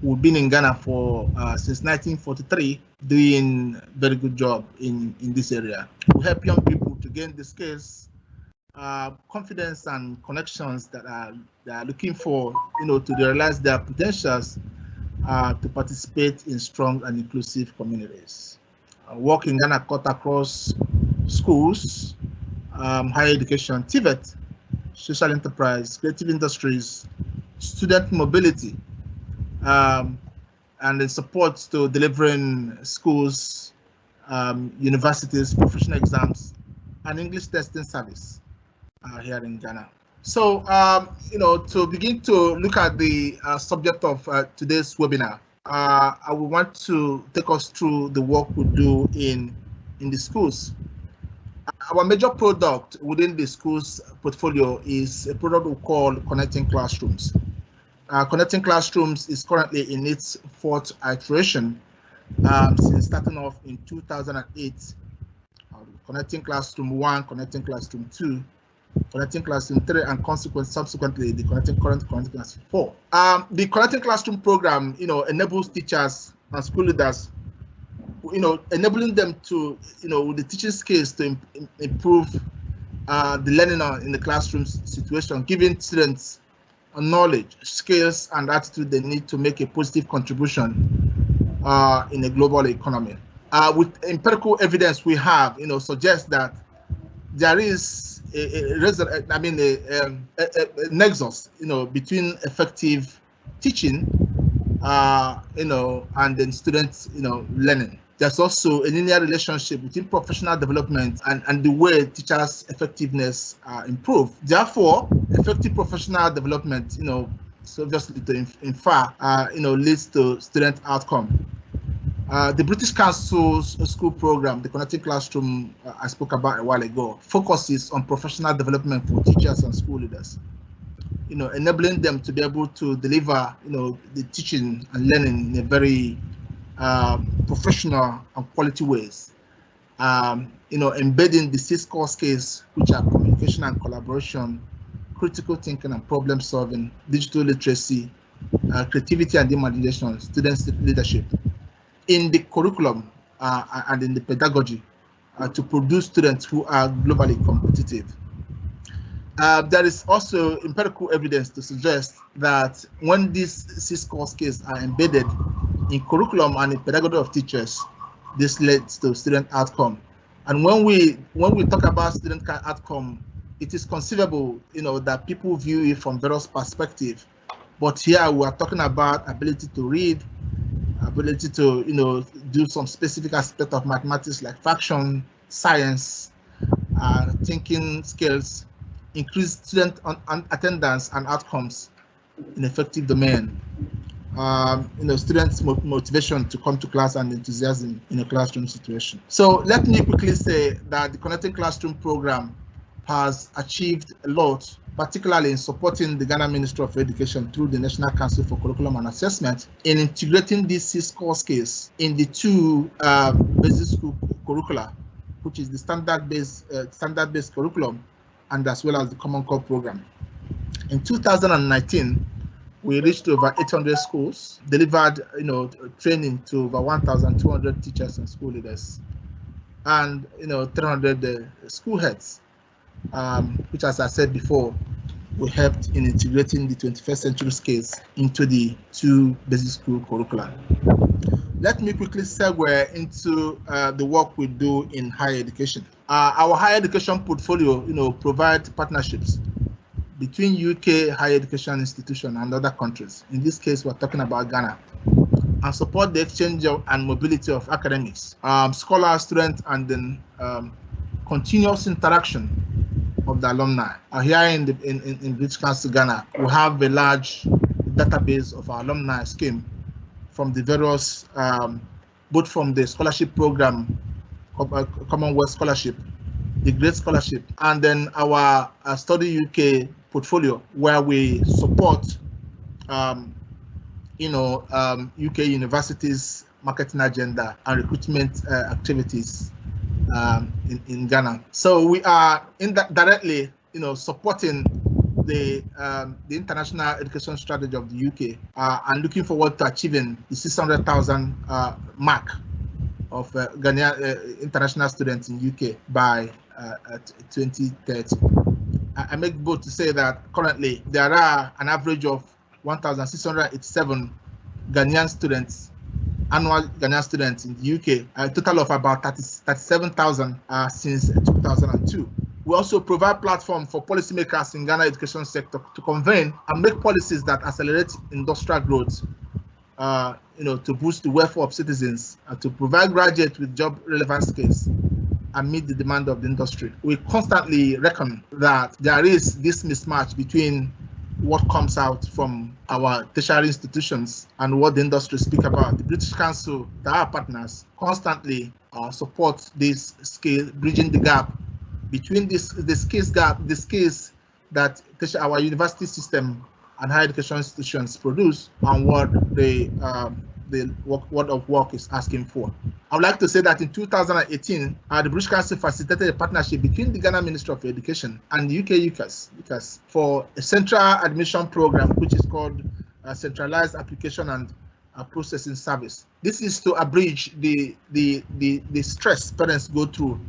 We've been in Ghana for since 1943, doing a very good job in this area. We help young people to gain the skills, confidence and connections that they are looking for, to realize their potentials to participate in strong and inclusive communities. Work in Ghana cut across schools, higher education, TVET, social enterprise, creative industries, student mobility, and in support to delivering schools, universities, professional exams, and English testing service here in Ghana. So, to begin to look at the subject of today's webinar, I would want to take us through the work we do in the schools. Our major product within the schools portfolio is a product we call Connecting Classrooms. Connecting Classrooms is currently in its 4th iteration since starting off in 2008. Connecting Classroom 1, Connecting Classroom 2, Connecting Classroom 3, and subsequently the Connecting Classroom 4. The Connecting Classroom program, enables teachers and school leaders, enabling them to, with the teaching skills to improve the learning in the classroom situation, giving students knowledge, skills, and attitude they need to make a positive contribution in a global economy. With empirical evidence we have, suggests that there is a nexus, between effective teaching, and then students, learning. There's also a linear relationship between professional development and the way teachers' effectiveness improve. Therefore, effective professional development, so obviously to infer, leads to student outcome. The British Council's school program, the Connecting Classroom I spoke about a while ago, focuses on professional development for teachers and school leaders, enabling them to be able to deliver, the teaching and learning in a very professional and quality ways, embedding the 6 core skills, which are communication and collaboration, critical thinking and problem solving, digital literacy, creativity and imagination, students' leadership, in the curriculum and in the pedagogy to produce students who are globally competitive. There is also empirical evidence to suggest that when these 6 core skills are embedded in curriculum and in pedagogy of teachers, this leads to student outcome. And when we talk about student outcome, it is conceivable, that people view it from various perspectives. But here we are talking about ability to read, ability to, do some specific aspect of mathematics like fraction, science, thinking skills, increased student attendance and outcomes in effective domain. Students' motivation to come to class and enthusiasm in a classroom situation. So let me quickly say that the Connecting Classroom program has achieved a lot, particularly in supporting the Ghana Ministry of Education through the National Council for Curriculum and Assessment in integrating these 6 core skills in the 2 basic school curricula, which is the standard-based curriculum and as well as the Common Core program. In 2019, we reached over 800 schools, delivered, training to over 1,200 teachers and school leaders, and 300 school heads, which, as I said before, we helped in integrating the 21st century skills into the 2 basic school curricula. Let me quickly segue into the work we do in higher education. Our higher education portfolio, provides partnerships between UK higher education institutions and other countries. In this case, we're talking about Ghana, and support the exchange and mobility of academics, scholars, students, and then continuous interaction of the alumni. Here in British Council Ghana, we have a large database of our alumni scheme from the various, both from the scholarship program, Commonwealth scholarship, the Great Scholarship, and then our Study UK portfolio, where we support, UK universities' marketing agenda and recruitment activities in Ghana. So we are directly, supporting the international education strategy of the UK and looking forward to achieving the 600,000 mark of Ghanaian international students in UK by 2030. I make bold to say that currently there are an average of 1,687 Ghanaian students, annual Ghanaian students in the UK, a total of about 37,000 since 2002. We also provide platform for policymakers in Ghana education sector to convene and make policies that accelerate industrial growth, to boost the welfare of citizens, to provide graduates with job-relevant skills, and meet the demand of the industry. We constantly reckon that there is this mismatch between what comes out from our tertiary institutions and what the industry speak about. The British Council, our partners, constantly support this skill, bridging the gap between the skills that our university system and higher education institutions produce and what the the world of work is asking for. I would like to say that in 2018, the British Council facilitated a partnership between the Ghana Ministry of Education and the UKGCC for a central admission program, which is called Centralized Application and Processing Service. This is to abridge the stress parents go through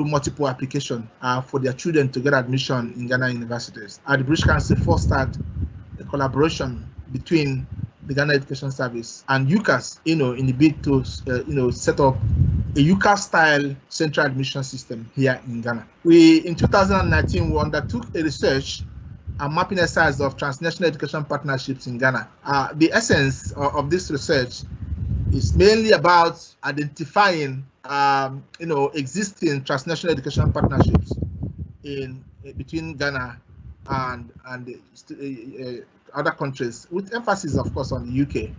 multiple applications for their children to get admission in Ghana universities. The British Council fostered a collaboration between the Ghana Education Service and UKAS, in the bid to, set up a UKAS-style central admission system here in Ghana. In 2019, we undertook a research and mapping exercise of transnational education partnerships in Ghana. The essence of this research is mainly about identifying, existing transnational education partnerships between Ghana and other countries, with emphasis, of course, on the UK,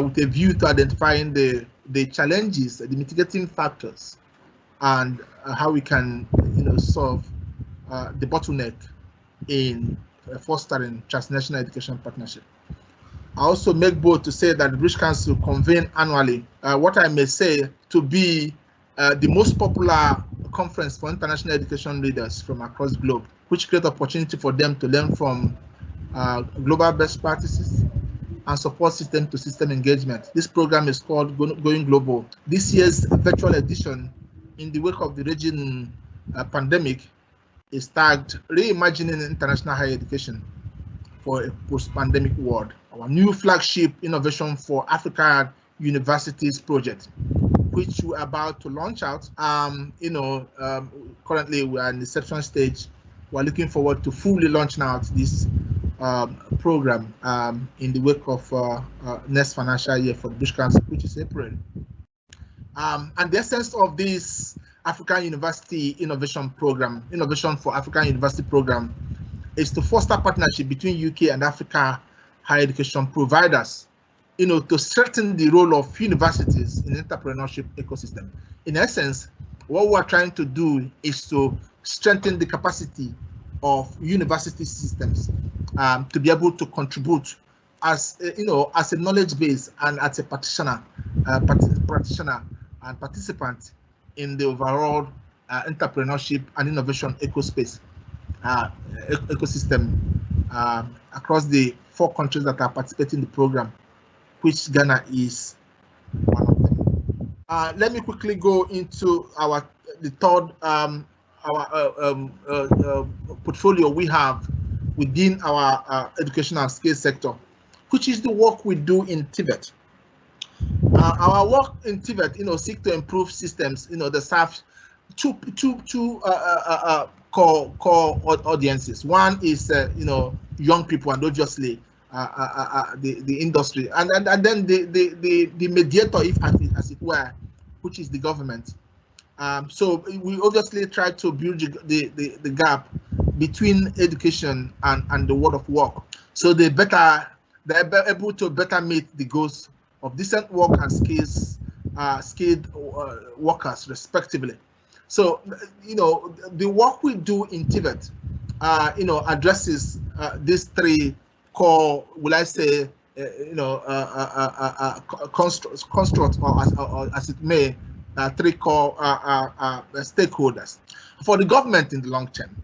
with a view to identifying the challenges, the mitigating factors, and how we can, solve the bottleneck in fostering transnational education partnership. I also make bold to say that the British Council convene annually what I may say to be the most popular conference for international education leaders from across the globe, which create opportunity for them to learn from global best practices and support system-to-system engagement. This program is called Going Global. This year's virtual edition, in the wake of the raging pandemic, is tagged Reimagining International Higher Education for a Post-Pandemic World. Our new flagship Innovation for Africa Universities project, which we're about to launch out. Currently we are in the inception stage. We're looking forward to fully launching out this program in the wake of next financial year for the British Council, which is April. And the essence of this African University Innovation Program, Innovation for African University Program, is to foster partnership between UK and Africa higher education providers, to strengthen the role of universities in the entrepreneurship ecosystem. In essence, what we're trying to do is to strengthen the capacity of university systems to be able to contribute as a knowledge base and as a practitioner and participant in the overall entrepreneurship and innovation ecosystem across the 4 countries that are participating in the program, which Ghana is one of them. Let me quickly go into the third portfolio we have within our education and skills sector, which is the work we do in TVET. Our work in TVET, seek to improve systems, that serve two core audiences. One is, young people, and obviously the industry, and then the mediator, if as it were, which is the government. So we obviously try to bridge the gap between education and the world of work, so they're able to better meet the goals of decent work and skilled workers respectively. So the work we do in TVET addresses these 3 core, will I say, constructs, or as it may, 3 core stakeholders. For the government in the long term,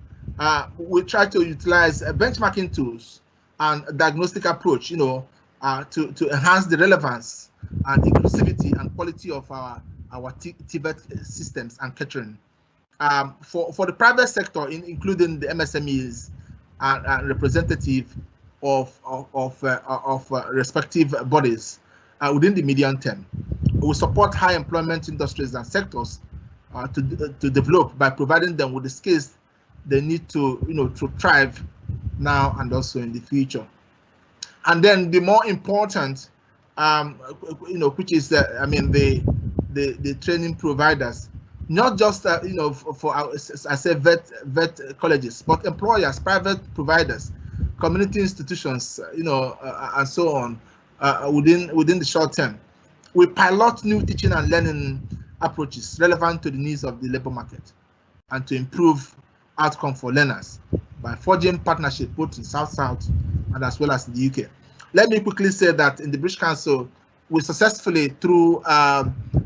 we try to utilize benchmarking tools and diagnostic approach, to enhance the relevance and inclusivity and quality of our TVET systems and catering. For the private sector, including the MSMEs and representative of respective bodies within the medium term, we support high employment industries and sectors to develop by providing them with the skills they need to thrive now and also in the future. And then the more important, which is the training providers, not just for our, I say vet colleges, but employers, private providers, community institutions, and so on, within the short term. We pilot new teaching and learning approaches relevant to the needs of the labor market and to improve outcome for learners by forging partnership both in South-South and as well as in the UK. Let me quickly say that in the British Council, we successfully, through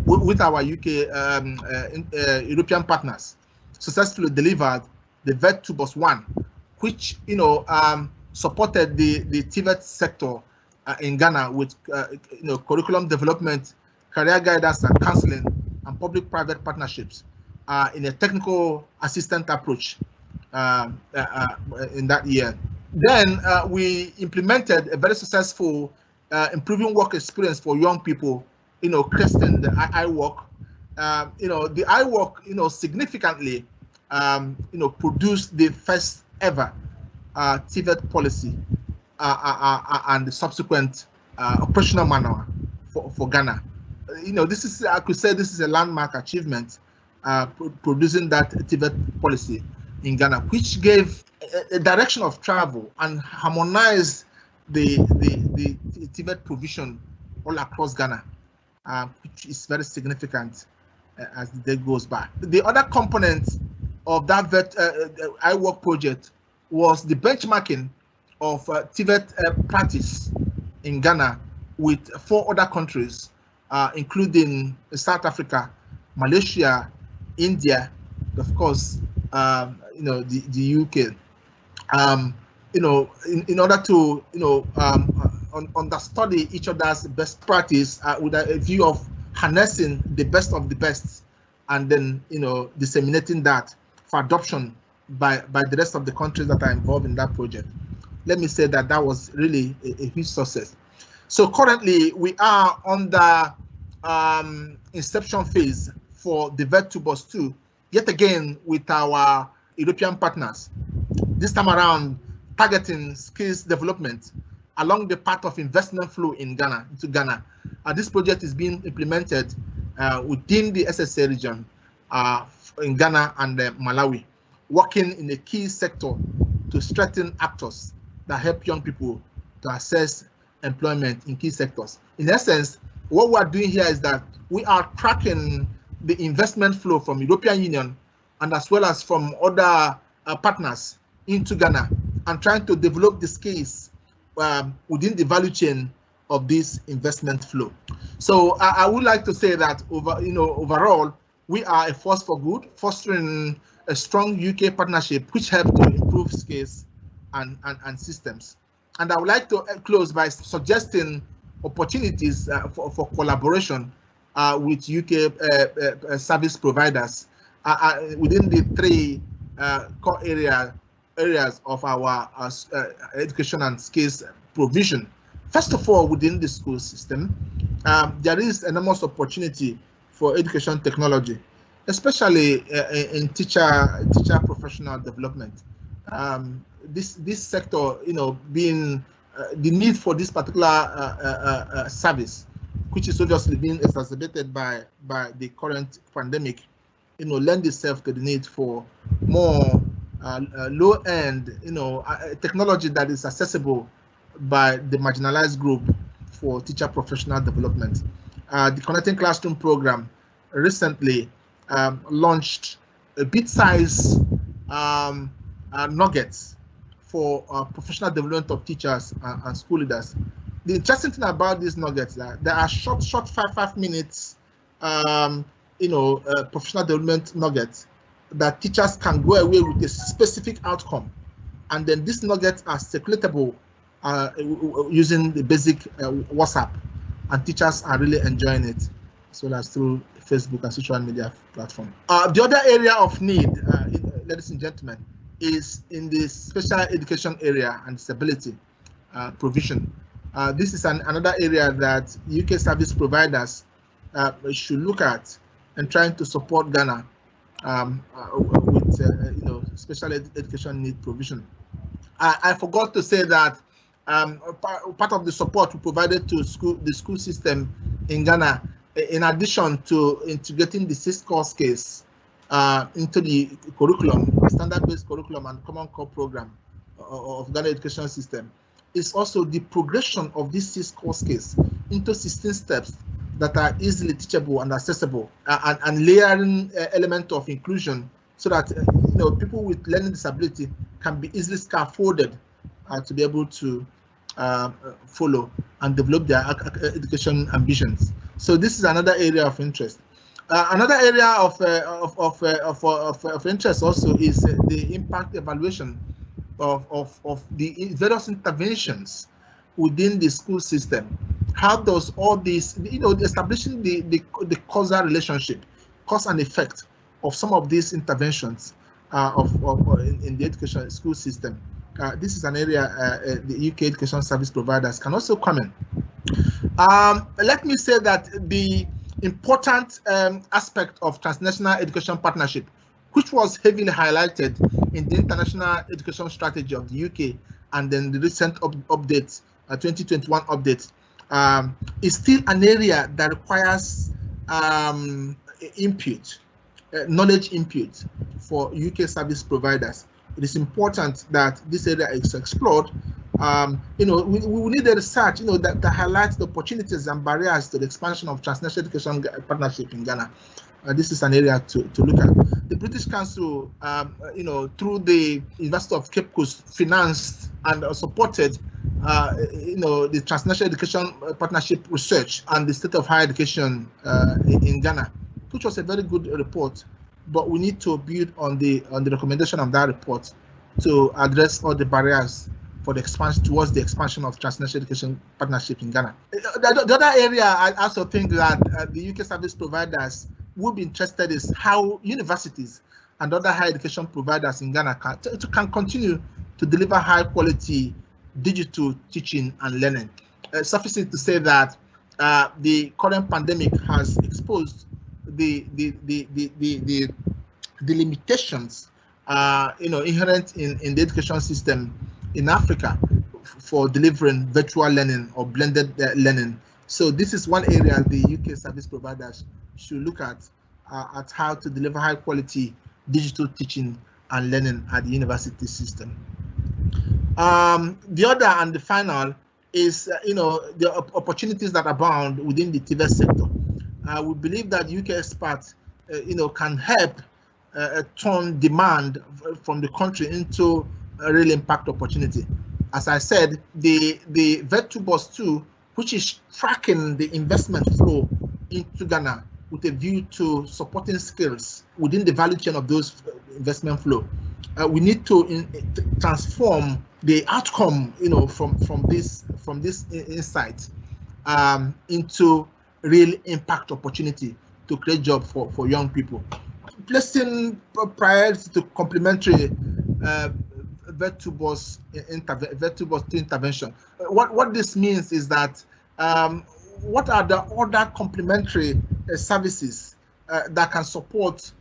with our UK European partners, successfully delivered the VET 2+1, which supported the TVET sector in Ghana with curriculum development, career guidance and counseling, and public-private partnerships in a technical assistant approach in that year. Then we implemented a very successful improving work experience for young people, christened the iWork. The iWork, significantly, produced the first ever TVET policy and the subsequent operational manual for Ghana. This is, I could say, this is a landmark achievement, producing that TVET policy in Ghana, which gave a direction of travel and harmonized the TVET provision all across Ghana, which is very significant as the day goes by. The other component of that iWork project was the benchmarking of TVET practice in Ghana with 4 other countries, including South Africa, Malaysia, India, of course, the UK. In order to understudy each other's best practice with a view of harnessing the best of the best, and then disseminating that for adoption by the rest of the countries that are involved in that project. Let me say that that was really a huge success. So currently we are on the inception phase for the VET 2+2, yet again with our European partners. This time around, targeting skills development along the path of investment flow in Ghana, into Ghana. This project is being implemented within the SSA region in Ghana and Malawi, working in a key sector to strengthen actors that help young people to access employment in key sectors. In essence, what we are doing here is that we are tracking the investment flow from European Union and as well as from other partners into Ghana, and trying to develop the skills within the value chain of this investment flow. So I would like to say that overall, we are a force for good, fostering a strong UK partnership which helps to improve skills and systems. And I would like to close by suggesting opportunities for collaboration with UK service providers within the 3 core areas of our education and skills provision. First of all, within the school system, there is enormous opportunity for education technology, especially in teacher professional development. This sector, being the need for this particular service, which is obviously being exacerbated by the current pandemic, lend itself to the need for more low-end, technology that is accessible by the marginalized group for teacher professional development. The Connecting Classroom program recently launched a bit-sized nuggets for professional development of teachers and school leaders. The interesting thing about these nuggets, there are short 5 minutes, professional development nuggets that teachers can go away with a specific outcome, and then these nuggets are circulatable using the basic WhatsApp, and teachers are really enjoying it, as well as through Facebook and social media platform. The other area of need, ladies and gentlemen, is in the special education area and disability provision. This is another area that UK service providers should look at and trying to support Ghana with special education need provision. I forgot to say that part of the support we provided to the school system in Ghana, in addition to integrating the 6 core skills into the curriculum, standard-based curriculum and common core program of Ghana education system, is also the progression of these 6 core skills into 16 steps that are easily teachable and accessible, and layering element of inclusion, so that people with learning disability can be easily scaffolded to be able to follow and develop their education ambitions. So this is another area of interest. Another area of interest also is the impact evaluation of the various interventions within the school system. How does all this, establishing the causal relationship, cause and effect of some of these interventions in the education school system. This is an area the UK education service providers can also comment. Let me say that the important aspect of transnational education partnership, which was heavily highlighted in the international education strategy of the UK and then the recent update, 2021 update, is still an area that requires input, knowledge input for UK service providers. It is important that this area is explored. We need a research, that highlights the opportunities and barriers to the expansion of transnational education partnership in Ghana. This is an area to look at. The British Council, through the University of Cape Coast, financed and supported, the transnational education partnership research and the state of higher education in Ghana, which was a very good report. But we need to build on the recommendation of that report to address all the barriers for the expansion towards the expansion of transnational education partnership in Ghana. The other area I also think that the UK service providers would be interested is how universities and other higher education providers in Ghana can continue to deliver high quality digital teaching and learning. Suffice it to say that the current pandemic has exposed the limitations inherent in the education system in Africa for delivering virtual learning or blended learning. So this is one area the UK service providers should look at how to deliver high quality digital teaching and learning at the university system. The other and the final is the opportunities that abound within the TVET sector. We believe that UK experts can help turn demand from the country into a real impact opportunity. As I said, the VET2BUS2, which is tracking the investment flow into Ghana with a view to supporting skills within the value chain of those investment flow. We need to transform the outcome, from this insight into real impact opportunity to create jobs for young people. Placing priority to complementary VET2BUS2 intervention. What this means is that what are the other complementary services that can support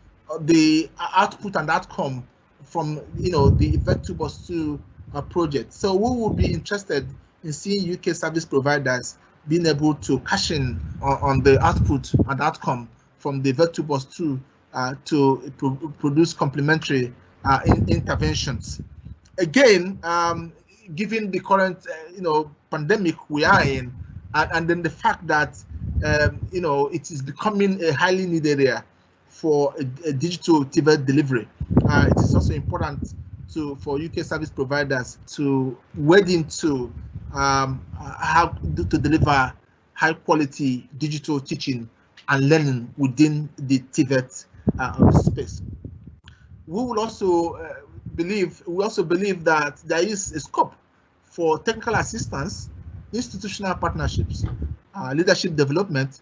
the output and outcome from the VET2BUS2 project. So we will be interested in seeing UK service providers being able to cash in on the output and outcome from the VET2BUS2 to produce complementary interventions. Again, given the current pandemic we are in, and then the fact that it is becoming a highly needed area for a digital TVET delivery, it is also important for UK service providers to wade into how to deliver high quality digital teaching and learning within the TVET space. We also believe that there is a scope for technical assistance, institutional partnerships, leadership development,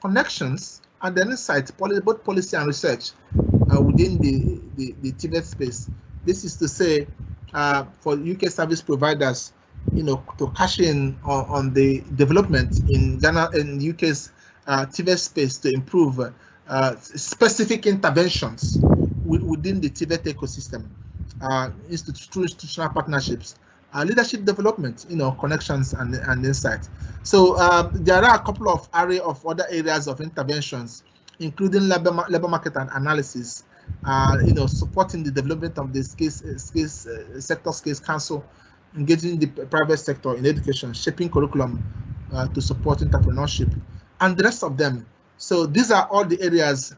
connections, and then insight, both policy and research within the TVET space. This is to say, for UK service providers, to cash in on the development in Ghana and UK's TVET space to improve specific interventions within the TVET ecosystem, institutional partnerships, leadership development, connections and insight. So there are a couple of array of other areas of interventions, including labor market analysis, supporting the development of the sector skills council, engaging the private sector in education, shaping curriculum to support entrepreneurship, and the rest of them. So these are all the areas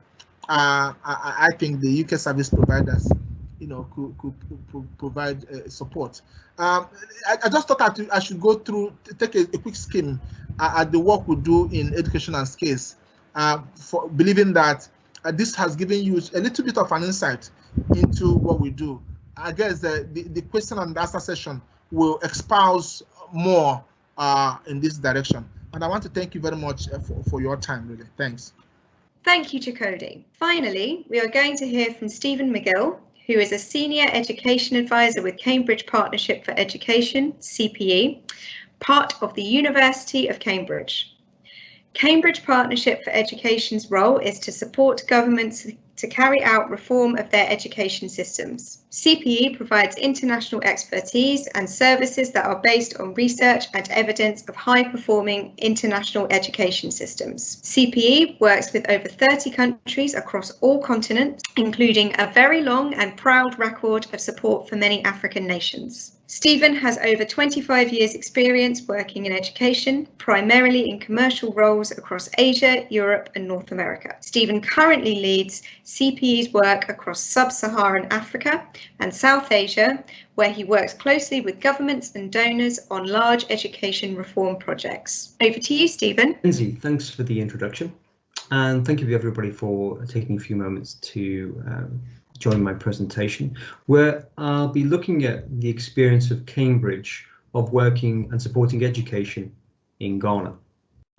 I think the UK service providers could provide support. I just thought I should go through, take a quick skim at the work we do in education and skills, for believing that this has given you a little bit of an insight into what we do. I guess the question and answer session will espouse more in this direction. And I want to thank you very much for your time, really. Thanks. Thank you, Chikodi. Finally, we are going to hear from Stephen McGill, who is a Senior Education Advisor with Cambridge Partnership for Education, CPE, part of the University of Cambridge. Cambridge Partnership for Education's role is to support governments to carry out reform of their education systems. CPE provides international expertise and services that are based on research and evidence of high-performing international education systems. CPE works with over 30 countries across all continents, including a very long and proud record of support for many African nations. Stephen has over 25 years' experience working in education, primarily in commercial roles across Asia, Europe, and North America. Stephen currently leads CPE's work across sub-Saharan Africa and South Asia, where he works closely with governments and donors on large education reform projects. Over to you, Stephen. Lindsey, thanks for the introduction, and thank you everybody for taking a few moments to join my presentation, where I'll be looking at the experience of Cambridge of working and supporting education in Ghana.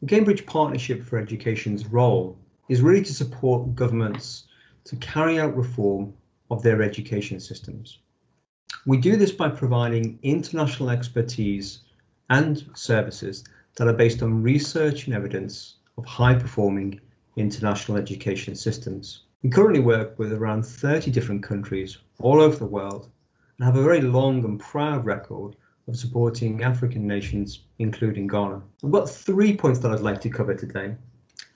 The Cambridge Partnership for Education's role is really to support governments to carry out reform of their education systems. We do this by providing international expertise and services that are based on research and evidence of high-performing international education systems. We currently work with around 30 different countries all over the world and have a very long and proud record of supporting African nations, including Ghana. I've got 3 points that I'd like to cover today.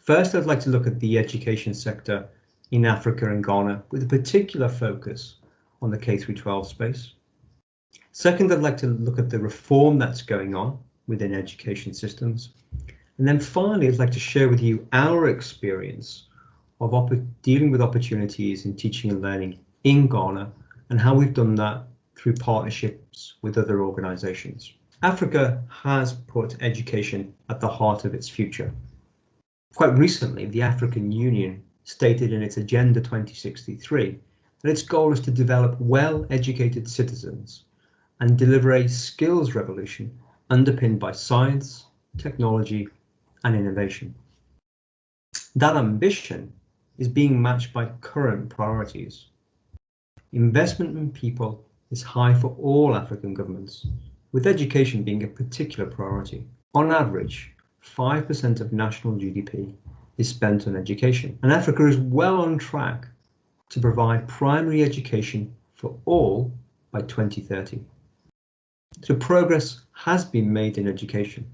First, I'd like to look at the education sector in Africa and Ghana with a particular focus on the K-12 space. Second, I'd like to look at the reform that's going on within education systems. And then finally, I'd like to share with you our experience of dealing with opportunities in teaching and learning in Ghana and how we've done that through partnerships with other organisations. Africa has put education at the heart of its future. Quite recently, the African Union stated in its Agenda 2063 that its goal is to develop well-educated citizens and deliver a skills revolution underpinned by science, technology, and innovation. That ambition is being matched by current priorities. Investment in people is high for all African governments, with education being a particular priority. On average, 5% of national GDP is spent on education, and Africa is well on track to provide primary education for all by 2030. So progress has been made in education.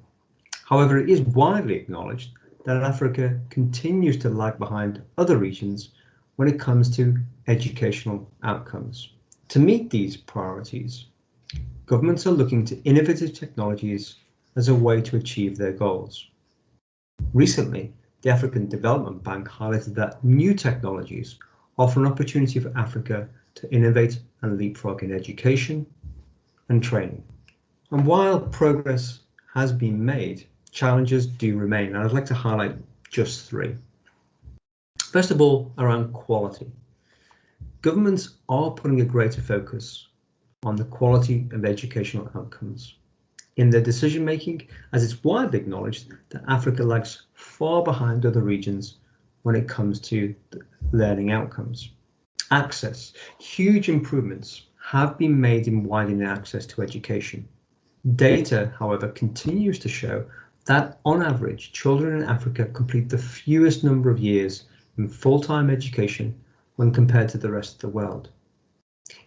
However, it is widely acknowledged that Africa continues to lag behind other regions when it comes to educational outcomes. To meet these priorities, governments are looking to innovative technologies as a way to achieve their goals. Recently, the African Development Bank highlighted that new technologies offer an opportunity for Africa to innovate and leapfrog in education and training. And while progress has been made, challenges do remain, and I'd like to highlight just 3. First of all, around quality. Governments are putting a greater focus on the quality of educational outcomes in their decision making, as it's widely acknowledged that Africa lags far behind other regions when it comes to learning outcomes. Access. Huge improvements have been made in widening access to education. Data, however, continues to show that on average, children in Africa complete the fewest number of years in full-time education when compared to the rest of the world.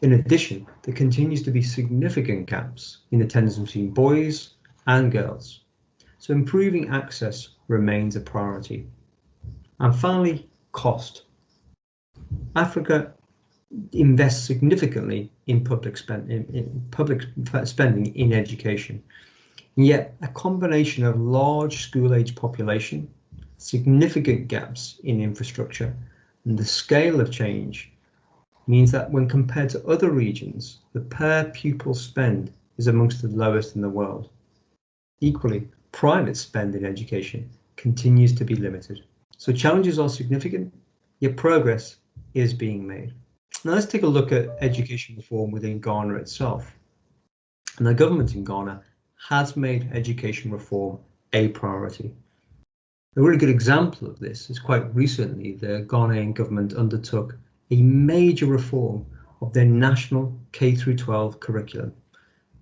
In addition, there continues to be significant gaps in attendance between boys and girls, so improving access remains a priority. And finally, cost. Africa invests significantly in public spending in education. Yet a combination of large school-age population, significant gaps in infrastructure, and the scale of change means that when compared to other regions, the per pupil spend is amongst the lowest in the world. Equally, private spend in education continues to be limited. So challenges are significant, yet progress is being made. Now let's take a look at education reform within Ghana itself. And the government in Ghana has made education reform a priority. A really good example of this is quite recently the Ghanaian government undertook a major reform of their national K-12 curriculum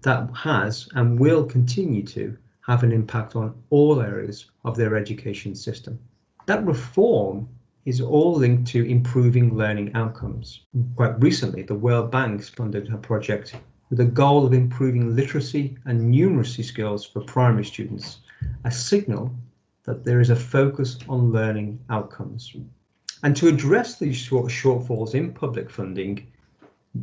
that has and will continue to have an impact on all areas of their education system. That reform is all linked to improving learning outcomes. Quite recently, the World Bank funded a project with the goal of improving literacy and numeracy skills for primary students, a signal that there is a focus on learning outcomes. And to address these shortfalls in public funding,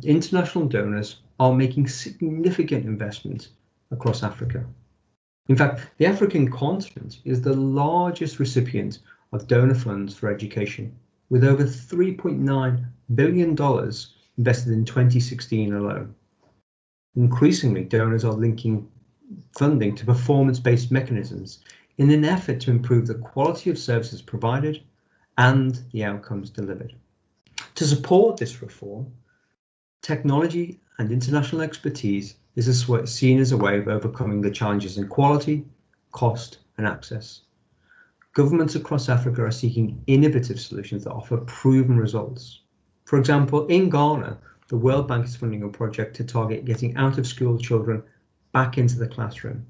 international donors are making significant investments across Africa. In fact, the African continent is the largest recipient of donor funds for education, with over $3.9 billion invested in 2016 alone. Increasingly, donors are linking funding to performance-based mechanisms in an effort to improve the quality of services provided and the outcomes delivered. To support this reform, technology and international expertise is seen as a way of overcoming the challenges in quality, cost, and access. Governments across Africa are seeking innovative solutions that offer proven results. For example, in Ghana, the World Bank is funding a project to target getting out-of-school children back into the classroom.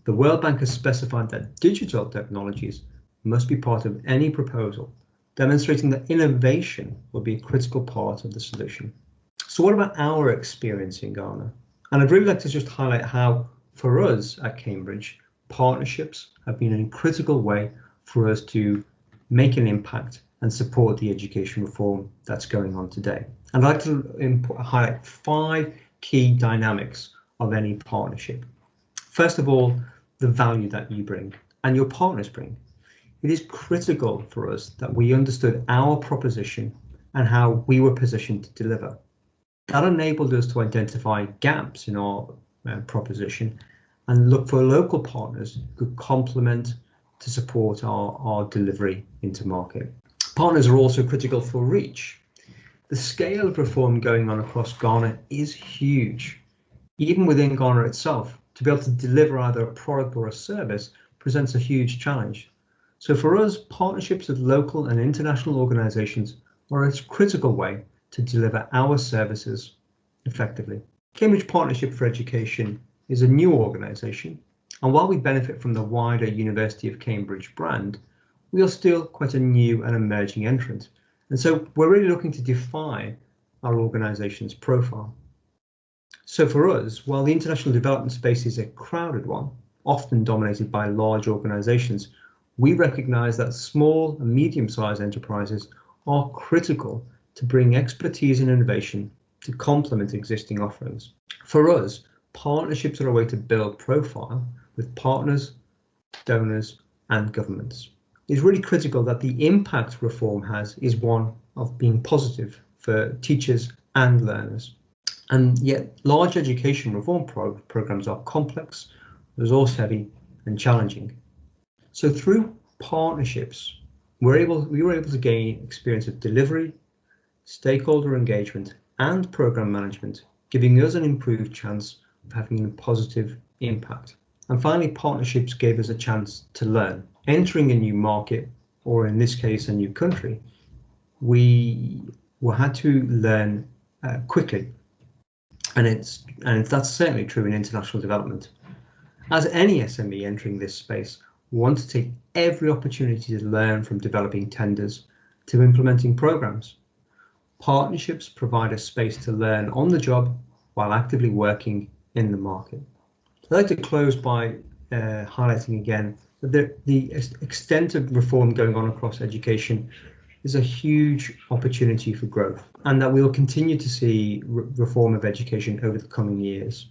The World Bank has specified that digital technologies must be part of any proposal, demonstrating that innovation will be a critical part of the solution. So what about our experience in Ghana? And I'd really like to just highlight how, for us at Cambridge, partnerships have been a critical way for us to make an impact and support the education reform that's going on today. And I'd like to highlight 5 key dynamics of any partnership. First of all, the value that you bring and your partners bring. It is critical for us that we understood our proposition and how we were positioned to deliver. That enabled us to identify gaps in our proposition and look for local partners who could complement to support our delivery into market. Partners are also critical for reach. The scale of reform going on across Ghana is huge. Even within Ghana itself, to be able to deliver either a product or a service presents a huge challenge. So for us, partnerships with local and international organisations are a critical way to deliver our services effectively. Cambridge Partnership for Education is a new organisation, and while we benefit from the wider University of Cambridge brand, we are still quite a new and emerging entrant. And so we're really looking to define our organisation's profile. So for us, while the international development space is a crowded one, often dominated by large organisations, we recognise that small and medium-sized enterprises are critical to bring expertise and innovation to complement existing offerings. For us, partnerships are a way to build profile with partners, donors, and governments. It's really critical that the impact reform has is one of being positive for teachers and learners. And yet large education reform programs are complex, resource heavy, and challenging. So through partnerships, we were able to gain experience of delivery, stakeholder engagement, and program management, giving us an improved chance of having a positive impact. And finally, partnerships gave us a chance to learn. Entering a new market, or in this case, a new country, we had to learn quickly. And that's certainly true in international development. As any SME entering this space, we want to take every opportunity to learn, from developing tenders to implementing programs. Partnerships provide a space to learn on the job while actively working in the market. I'd like to close by highlighting again that the extent of reform going on across education is a huge opportunity for growth, and that we will continue to see reform of education over the coming years.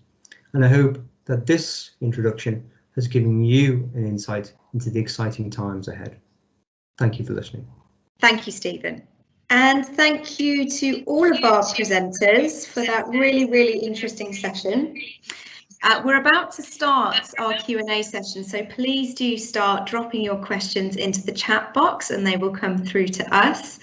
And I hope that this introduction has given you an insight into the exciting times ahead. Thank you for listening. Thank you, Stephen. And thank you to all of our presenters for that really interesting session. We're about to start our Q&A session, so please do start dropping your questions into the chat box and they will come through to us.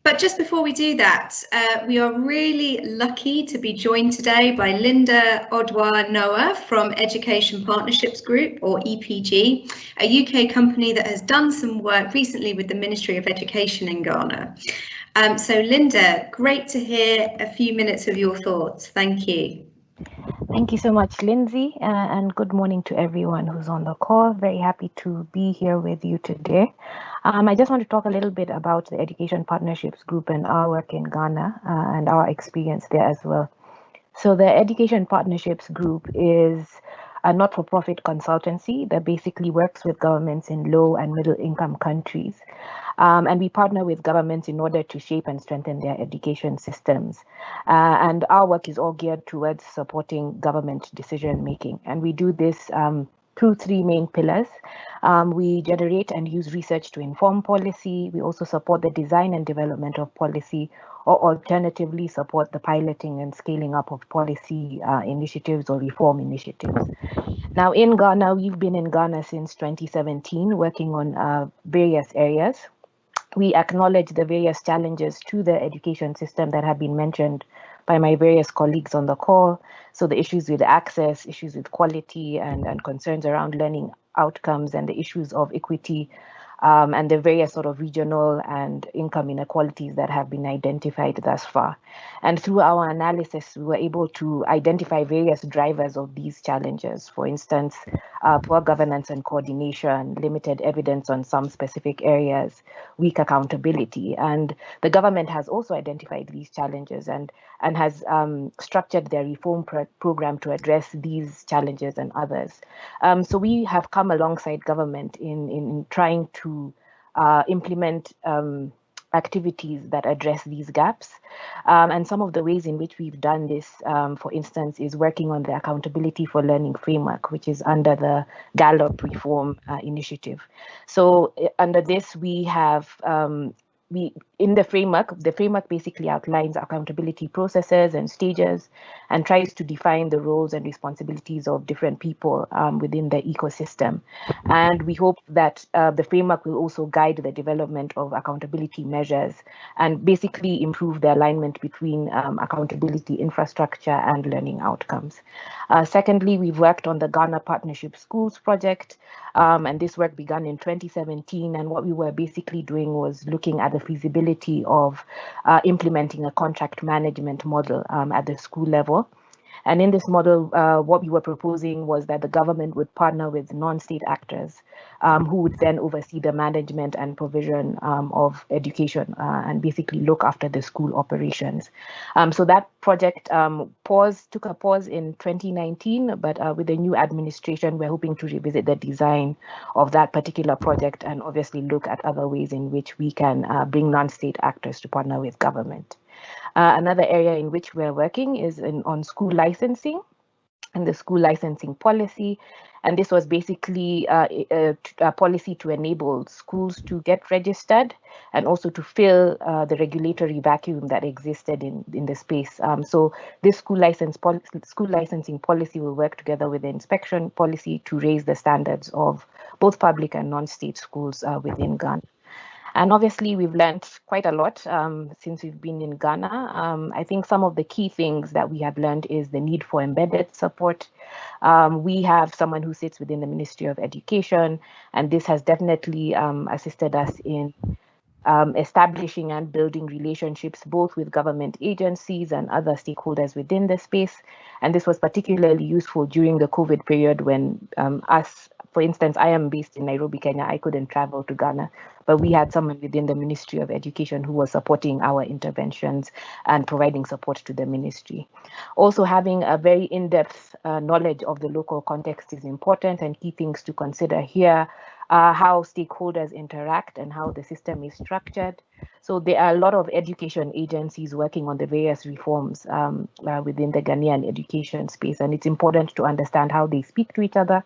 But just before we do that, we are really lucky to be joined today by Linda Odour-Noah from Education Partnerships Group, or EPG, a UK company that has done some work recently with the Ministry of Education in Ghana. So Linda, great to hear a few minutes of your thoughts. Thank you. Thank you so much, Lindsay, and good morning to everyone who's on the call. Very happy to be here with you today. I just want to talk a little bit about the Education Partnerships Group and our work in Ghana and our experience there as well. So the Education Partnerships Group is a not-for-profit consultancy that basically works with governments in low and middle income countries. And we partner with governments in order to shape and strengthen their education systems. And our work is all geared towards supporting government decision making. And we do this through three main pillars. We generate and use research to inform policy. We also support the design and development of policy, or alternatively support the piloting and scaling up of policy initiatives or reform initiatives. Now in Ghana, we've been in Ghana since 2017, working on various areas. We acknowledge the various challenges to the education system that have been mentioned by my various colleagues on the call. So the issues with access, issues with quality, and concerns around learning outcomes, and the issues of equity, and the various sort of regional and income inequalities that have been identified thus far. And through our analysis, we were able to identify various drivers of these challenges. For instance, poor governance and coordination, limited evidence on some specific areas, weak accountability. And the government has also identified these challenges and has structured their reform program to address these challenges and others. So we have come alongside government in trying to implement activities that address these gaps. And some of the ways in which we've done this, for instance, is working on the Accountability for Learning framework, which is under the Gallup Reform Initiative. So under this, we have in the framework basically outlines accountability processes and stages and tries to define the roles and responsibilities of different people within the ecosystem. And we hope that the framework will also guide the development of accountability measures and basically improve the alignment between accountability infrastructure and learning outcomes. Secondly, we've worked on the Ghana Partnership Schools project, and this work began in 2017. And what we were basically doing was looking at the feasibility of implementing a contract management model at the school level. And in this model, what we were proposing was that the government would partner with non-state actors who would then oversee the management and provision of education and basically look after the school operations. So that project took a pause in 2019, but with the new administration, we're hoping to revisit the design of that particular project and obviously look at other ways in which we can bring non-state actors to partner with government. Another area in which we're working is on school licensing and the school licensing policy. And this was basically a policy to enable schools to get registered and also to fill the regulatory vacuum that existed in the space. So this school licensing policy will work together with the inspection policy to raise the standards of both public and non-state schools within Ghana. And obviously, we've learned quite a lot since we've been in Ghana. I think some of the key things that we have learned is the need for embedded support. We have someone who sits within the Ministry of Education, and this has definitely assisted us in establishing and building relationships both with government agencies and other stakeholders within the space. And this was particularly useful during the COVID period when for instance, I am based in Nairobi, Kenya. I couldn't travel to Ghana, but we had someone within the Ministry of Education who was supporting our interventions and providing support to the ministry. Also, having a very in-depth knowledge of the local context is important, and key things to consider here are how stakeholders interact and how the system is structured. So there are a lot of education agencies working on the various reforms within the Ghanaian education space, and it's important to understand how they speak to each other.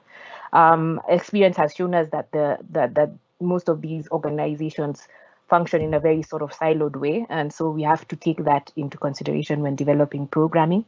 Experience has shown us that that most of these organizations function in a very sort of siloed way. And so we have to take that into consideration when developing programming.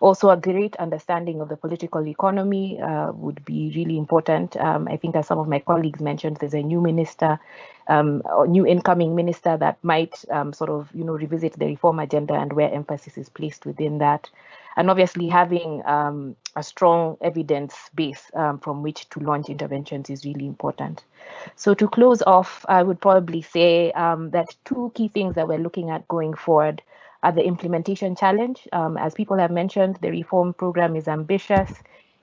Also, a great understanding of the political economy would be really important. I think, as some of my colleagues mentioned, there's a new minister, or new incoming minister, that might sort of, revisit the reform agenda and where emphasis is placed within that. And obviously, having a strong evidence base from which to launch interventions is really important. So to close off, I would probably say that two key things that we're looking at going forward are the implementation challenge. As people have mentioned, the reform program is ambitious,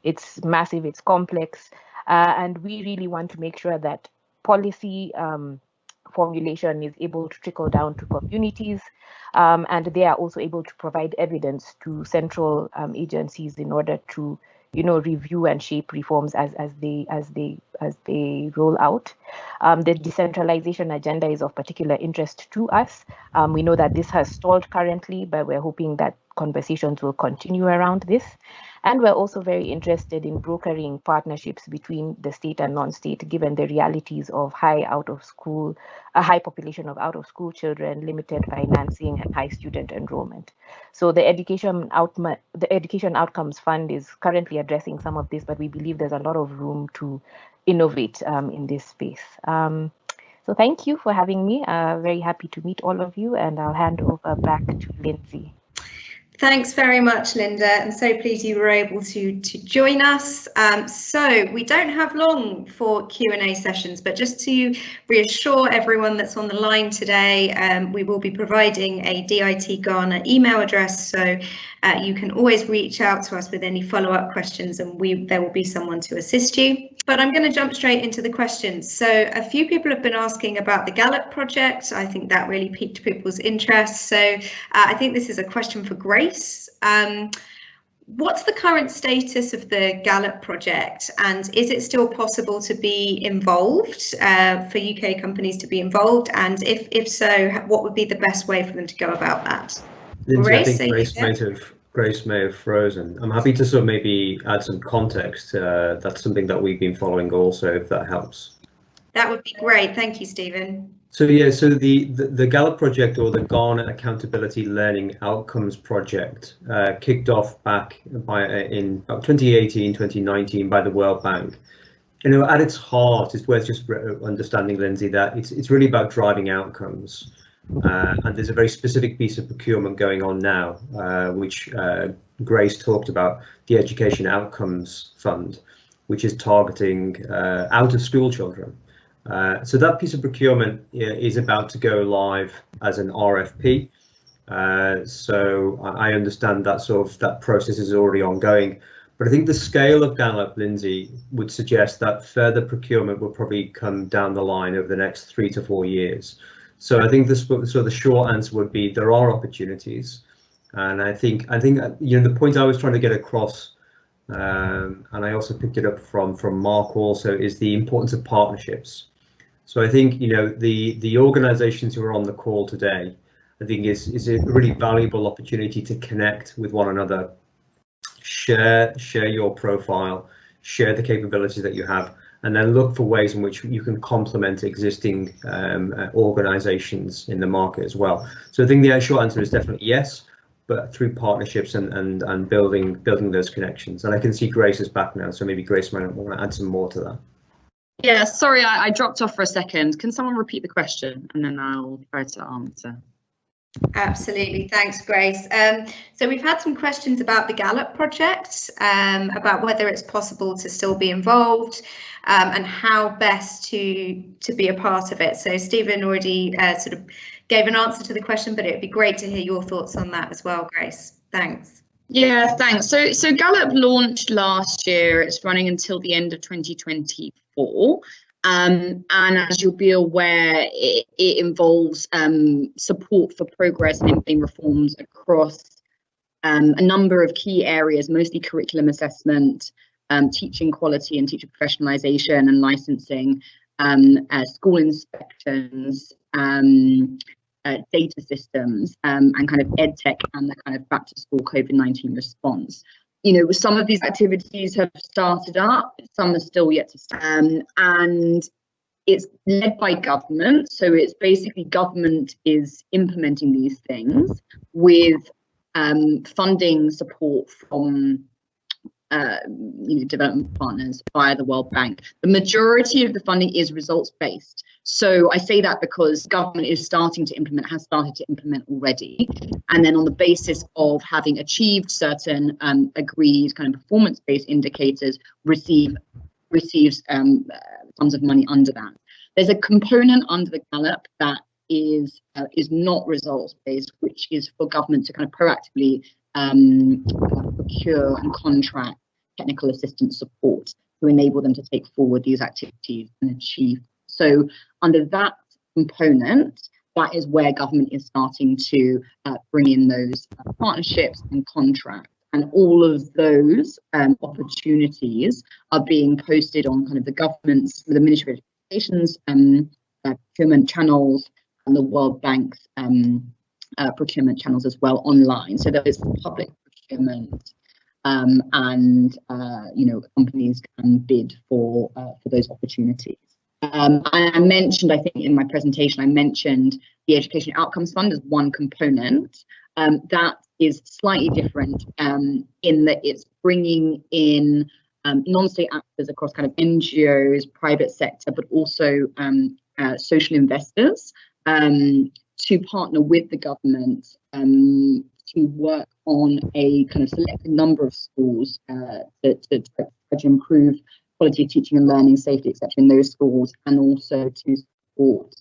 it's massive, it's complex, and we really want to make sure that policy formulation is able to trickle down to communities, and they are also able to provide evidence to central agencies in order to, review and shape reforms as they roll out. The decentralization agenda is of particular interest to us. We know that this has stalled currently, but we're hoping that conversations will continue around this. And we're also very interested in brokering partnerships between the state and non-state, given the realities of a high population of out-of-school children, limited financing, and high student enrollment. So the Education Outcomes Fund is currently addressing some of this, but we believe there's a lot of room to innovate in this space. So thank you for having me. Very happy to meet all of you, and I'll hand over back to Lindsey. Thanks very much, Linda. I'm so pleased you were able to join us. So we don't have long for Q&A sessions, but just to reassure everyone that's on the line today, we will be providing a DIT Ghana email address, so you can always reach out to us with any follow-up questions, and there will be someone to assist you. But I'm going to jump straight into the questions. So a few people have been asking about the Gallup project. I think that really piqued people's interest. So I think this is a question for Grace. What's the current status of the Gallup project, and is it still possible to be involved, for UK companies to be involved? And if so, what would be the best way for them to go about that? Lindsey, Grace, I think Grace may have frozen. I'm happy to sort of maybe add some context. That's something that we've been following also, if that helps. That would be great. Thank you, Stephen. So yeah, so the Gallup project, or the Ghana Accountability Learning Outcomes project, kicked off back in 2018, 2019 by the World Bank. At its heart, it's worth just understanding, Lindsey, that it's really about driving outcomes. And there's a very specific piece of procurement going on now, which Grace talked about, the Education Outcomes Fund, which is targeting out-of-school children. So that piece of procurement is about to go live as an RFP. So I understand that process is already ongoing. But I think the scale of Gallup, Lindsey, would suggest that further procurement will probably come down the line over the next 3 to 4 years. So I think the short answer would be there are opportunities, and I think the point I was trying to get across, and I also picked it up from Mark also, is the importance of partnerships. So I think the organisations who are on the call today, I think is a really valuable opportunity to connect with one another, share your profile, share the capabilities that you have, and then look for ways in which you can complement existing organisations in the market as well. So I think the short answer is definitely yes, but through partnerships and building those connections. And I can see Grace is back now, so maybe Grace might want to add some more to that. Yeah, sorry, I dropped off for a second. Can someone repeat the question, and then I'll try to answer? Absolutely, thanks, Grace. So we've had some questions about the Gallup project, about whether it's possible to still be involved, and how best to be a part of it. So Stephen already sort of gave an answer to the question, but it would be great to hear your thoughts on that as well, Grace. Thanks. Yeah, thanks. So Gallup launched last year. It's running until the end of 2024. And as you'll be aware, it involves support for progress and implementing reforms across a number of key areas, mostly curriculum assessment, teaching quality and teacher professionalisation and licensing, school inspections, data systems, and kind of EdTech and the kind of back to school COVID-19 response. Some of these activities have started up, some are still yet to start. And it's led by government, so it's basically government is implementing these things with funding support from development partners via the World Bank. The majority of the funding is results-based. So I say that because government is starting to implement, has started to implement already. And then on the basis of having achieved certain agreed kind of performance-based indicators, receives sums of money under that. There's a component under the Gallup that is not results-based, which is for government to kind of proactively procure and contract technical assistance support to enable them to take forward these activities and achieve. So under that component, that is where government is starting to bring in those partnerships and contracts. And all of those opportunities are being posted on kind of the government's, the Ministry of Education's procurement channels and the World Bank's procurement channels as well online. So there is public procurement and companies can bid for those opportunities. I mentioned, I think in my presentation, I mentioned the Education Outcomes Fund as one component. That is slightly different in that it's bringing in non-state actors across kind of NGOs, private sector, but also social investors to partner with the government to work on a kind of selected number of schools to improve quality of teaching and learning, safety, etc. in those schools, and also to support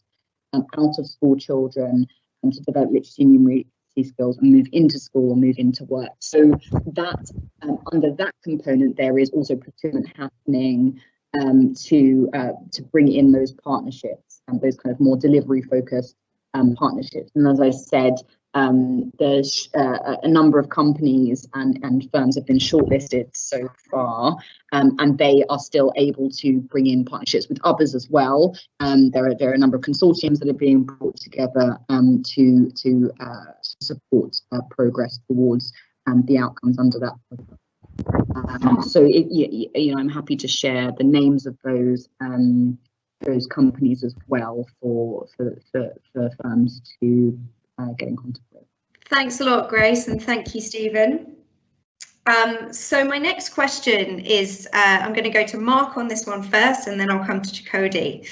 out of school children and to develop literacy and numeracy skills and move into school or move into work. So that under that component, there is also procurement happening to bring in those partnerships and those kind of more delivery focused partnerships. And as I said, there's a number of companies and firms have been shortlisted so far, and they are still able to bring in partnerships with others as well. There are a number of consortiums that are being brought together to support progress towards the outcomes under that program. So I'm happy to share the names of those companies as well for firms to get in contact with. Thanks a lot, Grace, and thank you, Stephen. So my next question is, I'm going to go to Mark on this one first, and then I'll come to Chikodi.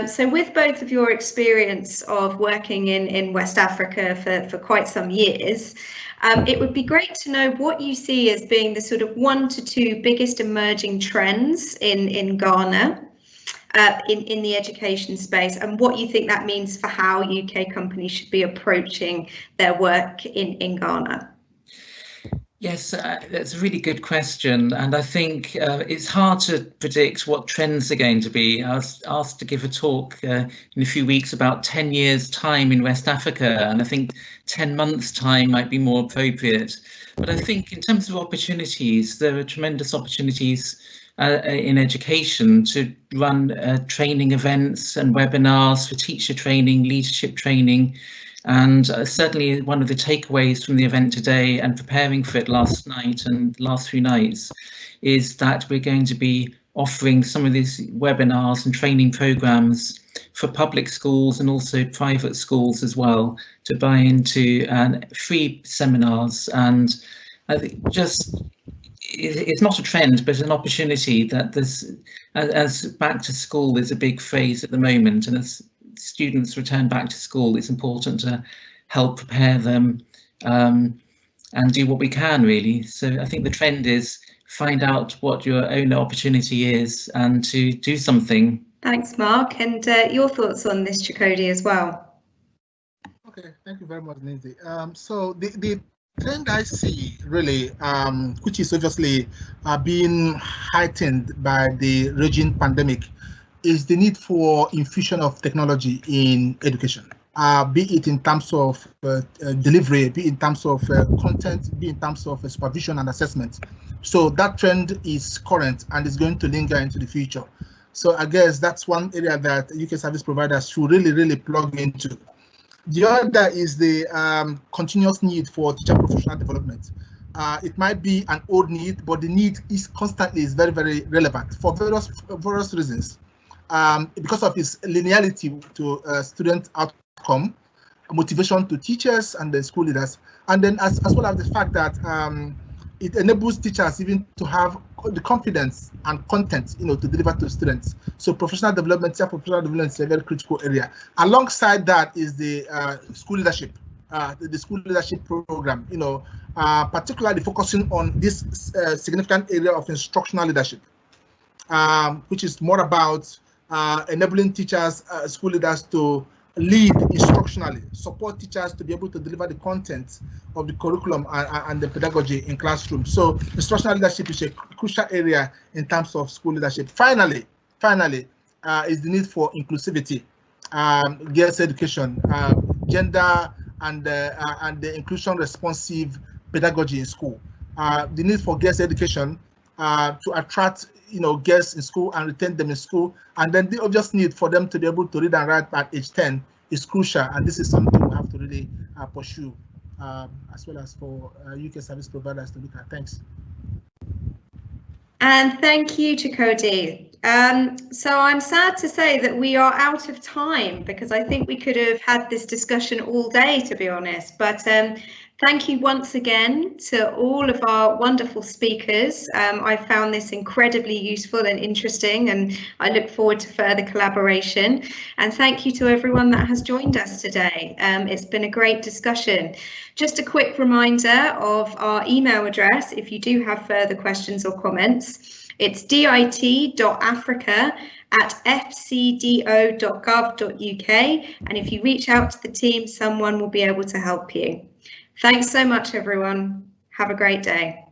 So with both of your experience of working in West Africa for quite some years, it would be great to know what you see as being the sort of 1 to 2 biggest emerging trends in Ghana in the education space, and what you think that means for how UK companies should be approaching their work in Ghana. Yes, that's a really good question, and I think it's hard to predict what trends are going to be. I was asked to give a talk in a few weeks about 10 years' time in West Africa, and I think 10 months' time might be more appropriate. But I think in terms of opportunities, there are tremendous opportunities in education to run training events and webinars for teacher training, leadership training. And certainly one of the takeaways from the event today and preparing for it last night and last few nights is that we're going to be offering some of these webinars and training programs for public schools and also private schools as well to buy into free seminars. And I think it's not a trend, but an opportunity that this, as back to school is a big phrase at the moment, and as students return back to school, it's important to help prepare them and do what we can, really. So I think the trend is find out what your own opportunity is and to do something. Thanks, Mark. And your thoughts on this, Chikodi, as well? Okay, thank you very much, Lindsey. So the trend I see really, which is obviously being heightened by the raging pandemic, is the need for infusion of technology in education, be it in terms of delivery, be it in terms of content, be it in terms of supervision and assessment. So that trend is current and is going to linger into the future. So I guess that's one area that UK service providers should really plug into. The other is the continuous need for teacher professional development. It might be an old need, but the need is constantly very relevant for various reasons. because of its linearity to student outcome, motivation to teachers and the school leaders, and then as well as the fact that it enables teachers even to have the confidence and content, to deliver to students. So professional development, professional development is a very critical area. Alongside that is the school leadership, the school leadership program, particularly focusing on this significant area of instructional leadership, which is more about enabling teachers, school leaders to lead instructionally, support teachers to be able to deliver the content of the curriculum and the pedagogy in classrooms. So instructional leadership is a crucial area in terms of school leadership. Finally, is the need for inclusivity, girls' education, gender and the inclusion responsive pedagogy in school. The need for girls' education to attract girls in school and retain them in school, and then the obvious need for them to be able to read and write at age 10 is crucial, and this is something we have to really pursue, as well as for UK service providers to look at. Thanks. And thank you, Chikodi. So I'm sad to say that we are out of time, because I think we could have had this discussion all day, to be honest, but thank you once again to all of our wonderful speakers. I found this incredibly useful and interesting, and I look forward to further collaboration. And thank you to everyone that has joined us today. It's been a great discussion. Just a quick reminder of our email address if you do have further questions or comments. It's dit.africa@fcdo.gov.uk, and if you reach out to the team, someone will be able to help you. Thanks so much, everyone. Have a great day.